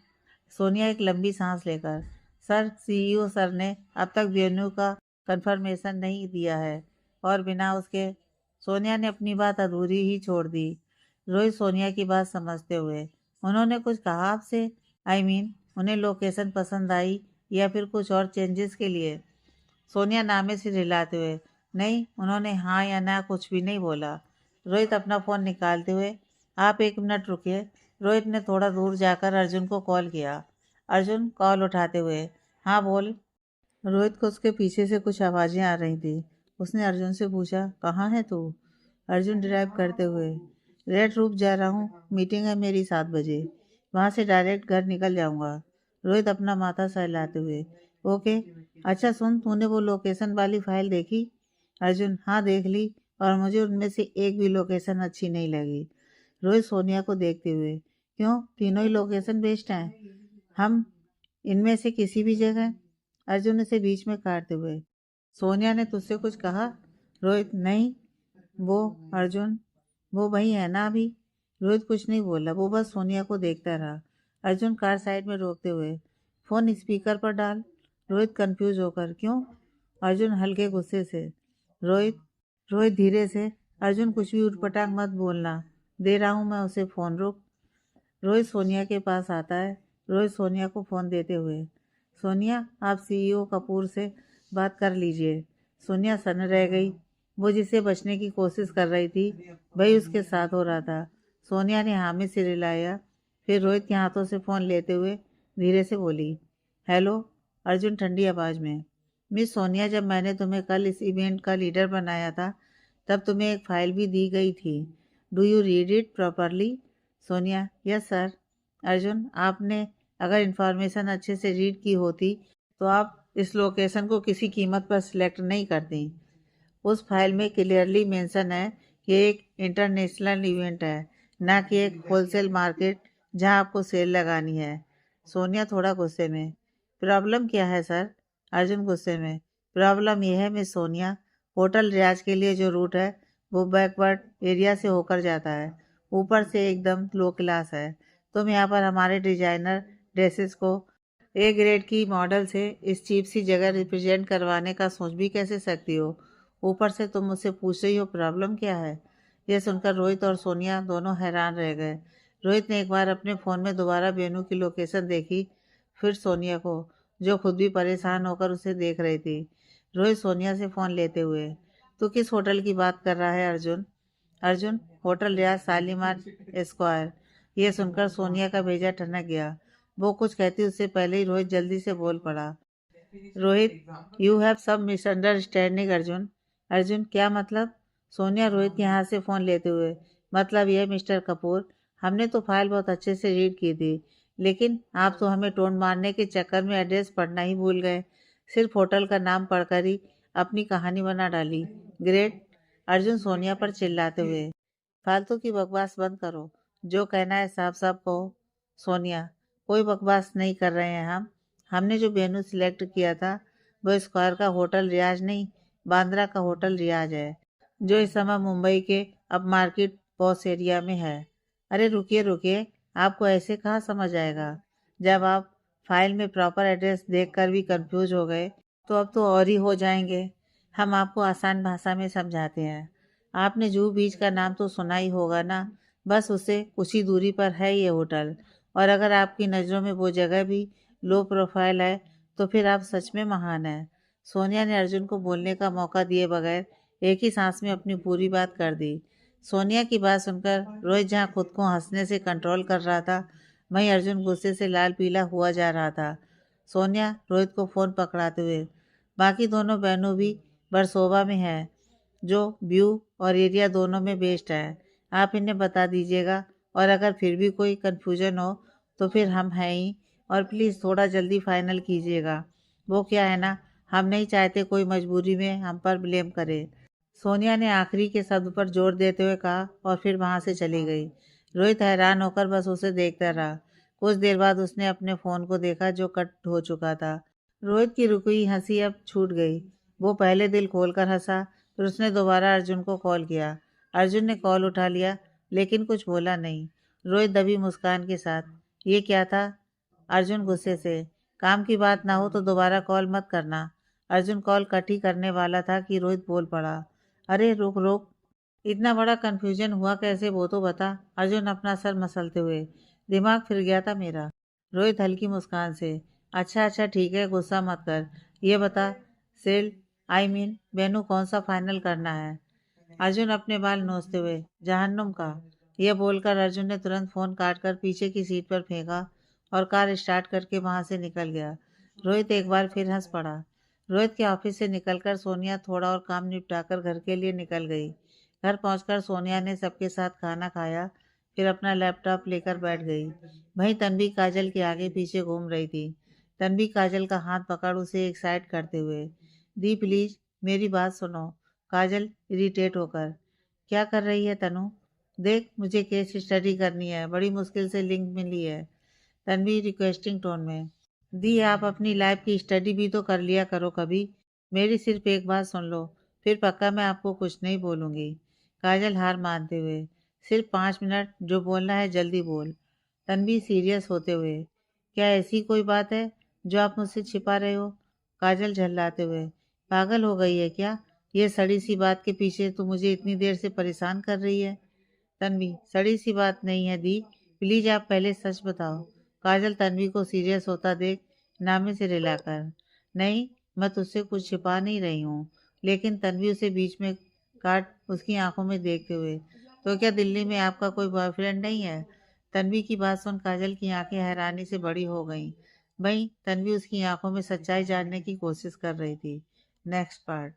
S1: सोनिया एक लंबी सांस लेकर, सर, सीईओ सर ने अब तक वेन्यू का कंफर्मेशन नहीं दिया है, और बिना उसके। सोनिया ने अपनी बात अधूरी ही छोड़ दी। रोहित सोनिया की बात समझते हुए, उन्होंने कुछ कहा आपसे? उन्हें लोकेशन पसंद आई या फिर कुछ और चेंजेस के लिए? सोनिया नामे से हिलाते हुए, नहीं, उन्होंने हाँ या ना कुछ भी नहीं बोला। रोहित अपना फ़ोन निकालते हुए, आप एक मिनट रुकिए। रोहित ने थोड़ा दूर जाकर अर्जुन को कॉल किया। अर्जुन कॉल उठाते हुए, हाँ बोल। रोहित को उसके पीछे से कुछ आवाज़ें आ रही थी। उसने अर्जुन से पूछा, कहाँ है तू? अर्जुन ड्राइव करते हुए, रेड रूप जा रहा हूँ, मीटिंग है मेरी 7 बजे, वहाँ से डायरेक्ट घर निकल जाऊँगा। रोहित अपना माथा सहलाते हुए, ओके। अच्छा सुन, तूने वो लोकेशन वाली फाइल देखी? अर्जुन, हाँ देख ली, और मुझे उनमें से एक भी लोकेशन अच्छी नहीं लगी। रोहित सोनिया को देखते हुए, क्यों, तीनों ही लोकेशन बेस्ट हैं, हम इनमें से किसी भी जगह? अर्जुन उसे बीच में काटते हुए, सोनिया ने तुझसे कुछ कहा? रोहित, नहीं, वो, अर्जुन, वो वही है ना अभी? रोहित कुछ नहीं बोला, वो बस सोनिया को देखता रहा। अर्जुन कार साइड में रोकते हुए, फोन स्पीकर पर डाल। रोहित कंफ्यूज होकर, क्यों? अर्जुन हल्के गुस्से से, रोहित, रोहित धीरे से, अर्जुन कुछ भी उटपटांग मत बोलना, दे रहा हूँ मैं उसे फ़ोन, रुक। रोहित सोनिया के पास आता है। रोहित सोनिया को फ़ोन देते हुए, सोनिया, आप सीईओ कपूर से बात कर लीजिए। सोनिया सन्न रह गई। वो जिससे बचने की कोशिश कर रही थी, वही उसके साथ हो रहा था। सोनिया ने हामी से रिलाया, फिर रोहित के हाथों से फ़ोन लेते हुए धीरे से बोली, हेलो। अर्जुन ठंडी आवाज़ में, मिस सोनिया, जब मैंने तुम्हें कल इस इवेंट का लीडर बनाया था तब तुम्हें एक फ़ाइल भी दी गई थी। Do you read it properly? Sonia, yes sir. Arjun, आपने अगर इन्फॉर्मेशन अच्छे से रीड की होती तो आप इस लोकेशन को किसी कीमत पर सिलेक्ट नहीं करती। उस फाइल में क्लियरली मेंशन है कि एक इंटरनेशनल इवेंट है, ना कि एक होलसेल मार्केट जहां आपको सेल लगानी है। सोनिया थोड़ा गुस्से में, प्रॉब्लम क्या है सर? अर्जुन गुस्से में, प्रॉब्लम यह है मिस सोनिया, होटल रियाज के लिए जो रूट है वो बैकवर्ड एरिया से होकर जाता है, ऊपर से एकदम लो क्लास है। तुम यहाँ पर हमारे डिजाइनर ड्रेसेस को ए ग्रेड की मॉडल से इस चीप सी जगह रिप्रेजेंट करवाने का सोच भी कैसे सकती हो? ऊपर से तुम मुझसे पूछ रही हो प्रॉब्लम क्या है? यह सुनकर रोहित और सोनिया दोनों हैरान रह गए। रोहित ने एक बार अपने फ़ोन में दोबारा बेनू की लोकेशन देखी, फिर सोनिया को, जो खुद भी परेशान होकर उसे देख रही थी। रोहित सोनिया से फ़ोन लेते हुए, तू किस होटल की बात कर रहा है अर्जुन? अर्जुन, होटल रियाज शालीमार स्क्वायर। यह सुनकर सोनिया का भेजा ठनक गया। वो कुछ कहती उससे पहले ही रोहित जल्दी से बोल पड़ा, रोहित, यू हैव सब मिसअंडरस्टैंडिंग अर्जुन। अर्जुन, क्या मतलब? सोनिया रोहित के हाथ से फ़ोन लेते हुए, मतलब यह मिस्टर कपूर, हमने तो फाइल बहुत अच्छे से रीड की थी, लेकिन आप तो हमें टोन मारने के चक्कर में एड्रेस पढ़ना ही भूल गए। सिर्फ होटल का नाम पढ़कर ही अपनी कहानी बना डाली। ग्रेट। अर्जुन सोनिया पर चिल्लाते हुए, फालतू की बकवास बंद करो, जो कहना है साफ साफ कहो। सोनिया, कोई बकवास नहीं कर रहे हैं हम। हमने जो वेन्यू सिलेक्ट किया था वो स्क्वायर का होटल रियाज नहीं, बांद्रा का होटल रियाज है, जो इस समय मुंबई के अप मार्केट पॉश एरिया में है। अरे रुकिए रुकिए, आपको ऐसे कहाँ समझ आएगा? जब आप फाइल में प्रॉपर एड्रेस देखकर भी कंफ्यूज हो गए तो अब तो और ही हो जाएंगे। हम आपको आसान भाषा में समझाते हैं। आपने जूहू बीच का नाम तो सुना ही होगा ना, बस उससे कुछ ही दूरी पर है ये होटल। और अगर आपकी नज़रों में वो जगह भी लो प्रोफाइल है तो फिर आप सच में महान हैं। सोनिया ने अर्जुन को बोलने का मौका दिए बगैर एक ही सांस में अपनी पूरी बात कर दी। सोनिया की बात सुनकर रोहित जहाँ खुद को हंसने से कंट्रोल कर रहा था, वहीं अर्जुन गुस्से से लाल पीला हुआ जा रहा था। सोनिया रोहित को फ़ोन पकड़ाते हुए, बाकी दोनों बहनों भी बरसोवा में हैं, जो व्यू और एरिया दोनों में बेस्ड है। आप इन्हें बता दीजिएगा, और अगर फिर भी कोई कन्फ्यूजन हो तो फिर हम हैं ही। और प्लीज़ थोड़ा जल्दी फाइनल कीजिएगा। वो क्या है ना, हम नहीं चाहते कोई मजबूरी में हम पर ब्लेम करे। सोनिया ने आखिरी के शब्द पर जोर देते हुए कहा और फिर वहां से चली गई। रोहित हैरान होकर बस उसे देखता रहा। कुछ देर बाद उसने अपने फ़ोन को देखा जो कट हो चुका था। रोहित की रुकी हंसी अब छूट गई। वो पहले दिल खोलकर हंसा, फिर उसने दोबारा अर्जुन को कॉल किया। अर्जुन ने कॉल उठा लिया, लेकिन कुछ बोला नहीं। रोहित दबी मुस्कान के साथ, ये क्या था? अर्जुन गुस्से से, काम की बात ना हो तो दोबारा कॉल मत करना। अर्जुन कॉल कट ही करने वाला था कि रोहित बोल पड़ा, अरे रुक रुक, इतना बड़ा कन्फ्यूजन हुआ कैसे वो तो बता। अर्जुन अपना सर मसलते हुए, दिमाग फिर गया था मेरा। रोहित हल्की मुस्कान से, अच्छा अच्छा ठीक है, गुस्सा मत कर। ये बता, सेल वेन्यू कौन सा फाइनल करना है? अर्जुन अपने बाल नोचते हुए, जहन्नुम का। यह बोलकर अर्जुन ने तुरंत फोन काटकर पीछे की सीट पर फेंका और कार स्टार्ट करके वहां से निकल गया। रोहित एक बार फिर हंस पड़ा। रोहित के ऑफिस से निकलकर सोनिया थोड़ा और काम निपटाकर घर के लिए निकल गई। घर पहुंचकर सोनिया ने सबके साथ खाना खाया, फिर अपना लैपटॉप लेकर बैठ गई। वहीं तन्वी काजल के आगे पीछे घूम रही थी। तन्वी काजल का हाथ पकड़ उसे एक साइड करते हुए, दी प्लीज मेरी बात सुनो। काजल इरिटेट होकर, क्या कर रही है तनु? देख, मुझे केस स्टडी करनी है, बड़ी मुश्किल से लिंक मिली है। तन्वी रिक्वेस्टिंग टोन में, दी आप अपनी लाइफ की स्टडी भी तो कर लिया करो कभी। मेरी सिर्फ एक बात सुन लो, फिर पक्का मैं आपको कुछ नहीं बोलूँगी। काजल हार मानते हुए, सिर्फ 5 मिनट, जो बोलना है जल्दी बोल। तन्वी सीरियस होते हुए, क्या ऐसी कोई बात है जो आप मुझसे छिपा रहे हो? काजल झल्लाते हुए, पागल हो गई है क्या? ये सड़ी सी बात के पीछे तो मुझे इतनी देर से परेशान कर रही है। तन्वी, सड़ी सी बात नहीं है दी, प्लीज आप पहले सच बताओ। काजल तन्वी को सीरियस होता देख नामे से रिलाकर, नहीं, मैं तुझसे कुछ छिपा नहीं रही हूँ। लेकिन तन्वी उसे बीच में काट उसकी आंखों में देखते हुए, तो क्या दिल्ली में आपका कोई बॉयफ्रेंड नहीं है? तन्वी की बात सुन काजल की आंखें हैरानी से बड़ी हो गईं। वहीं तन्वी उसकी आंखों में सच्चाई जानने की कोशिश कर रही थी। Next part.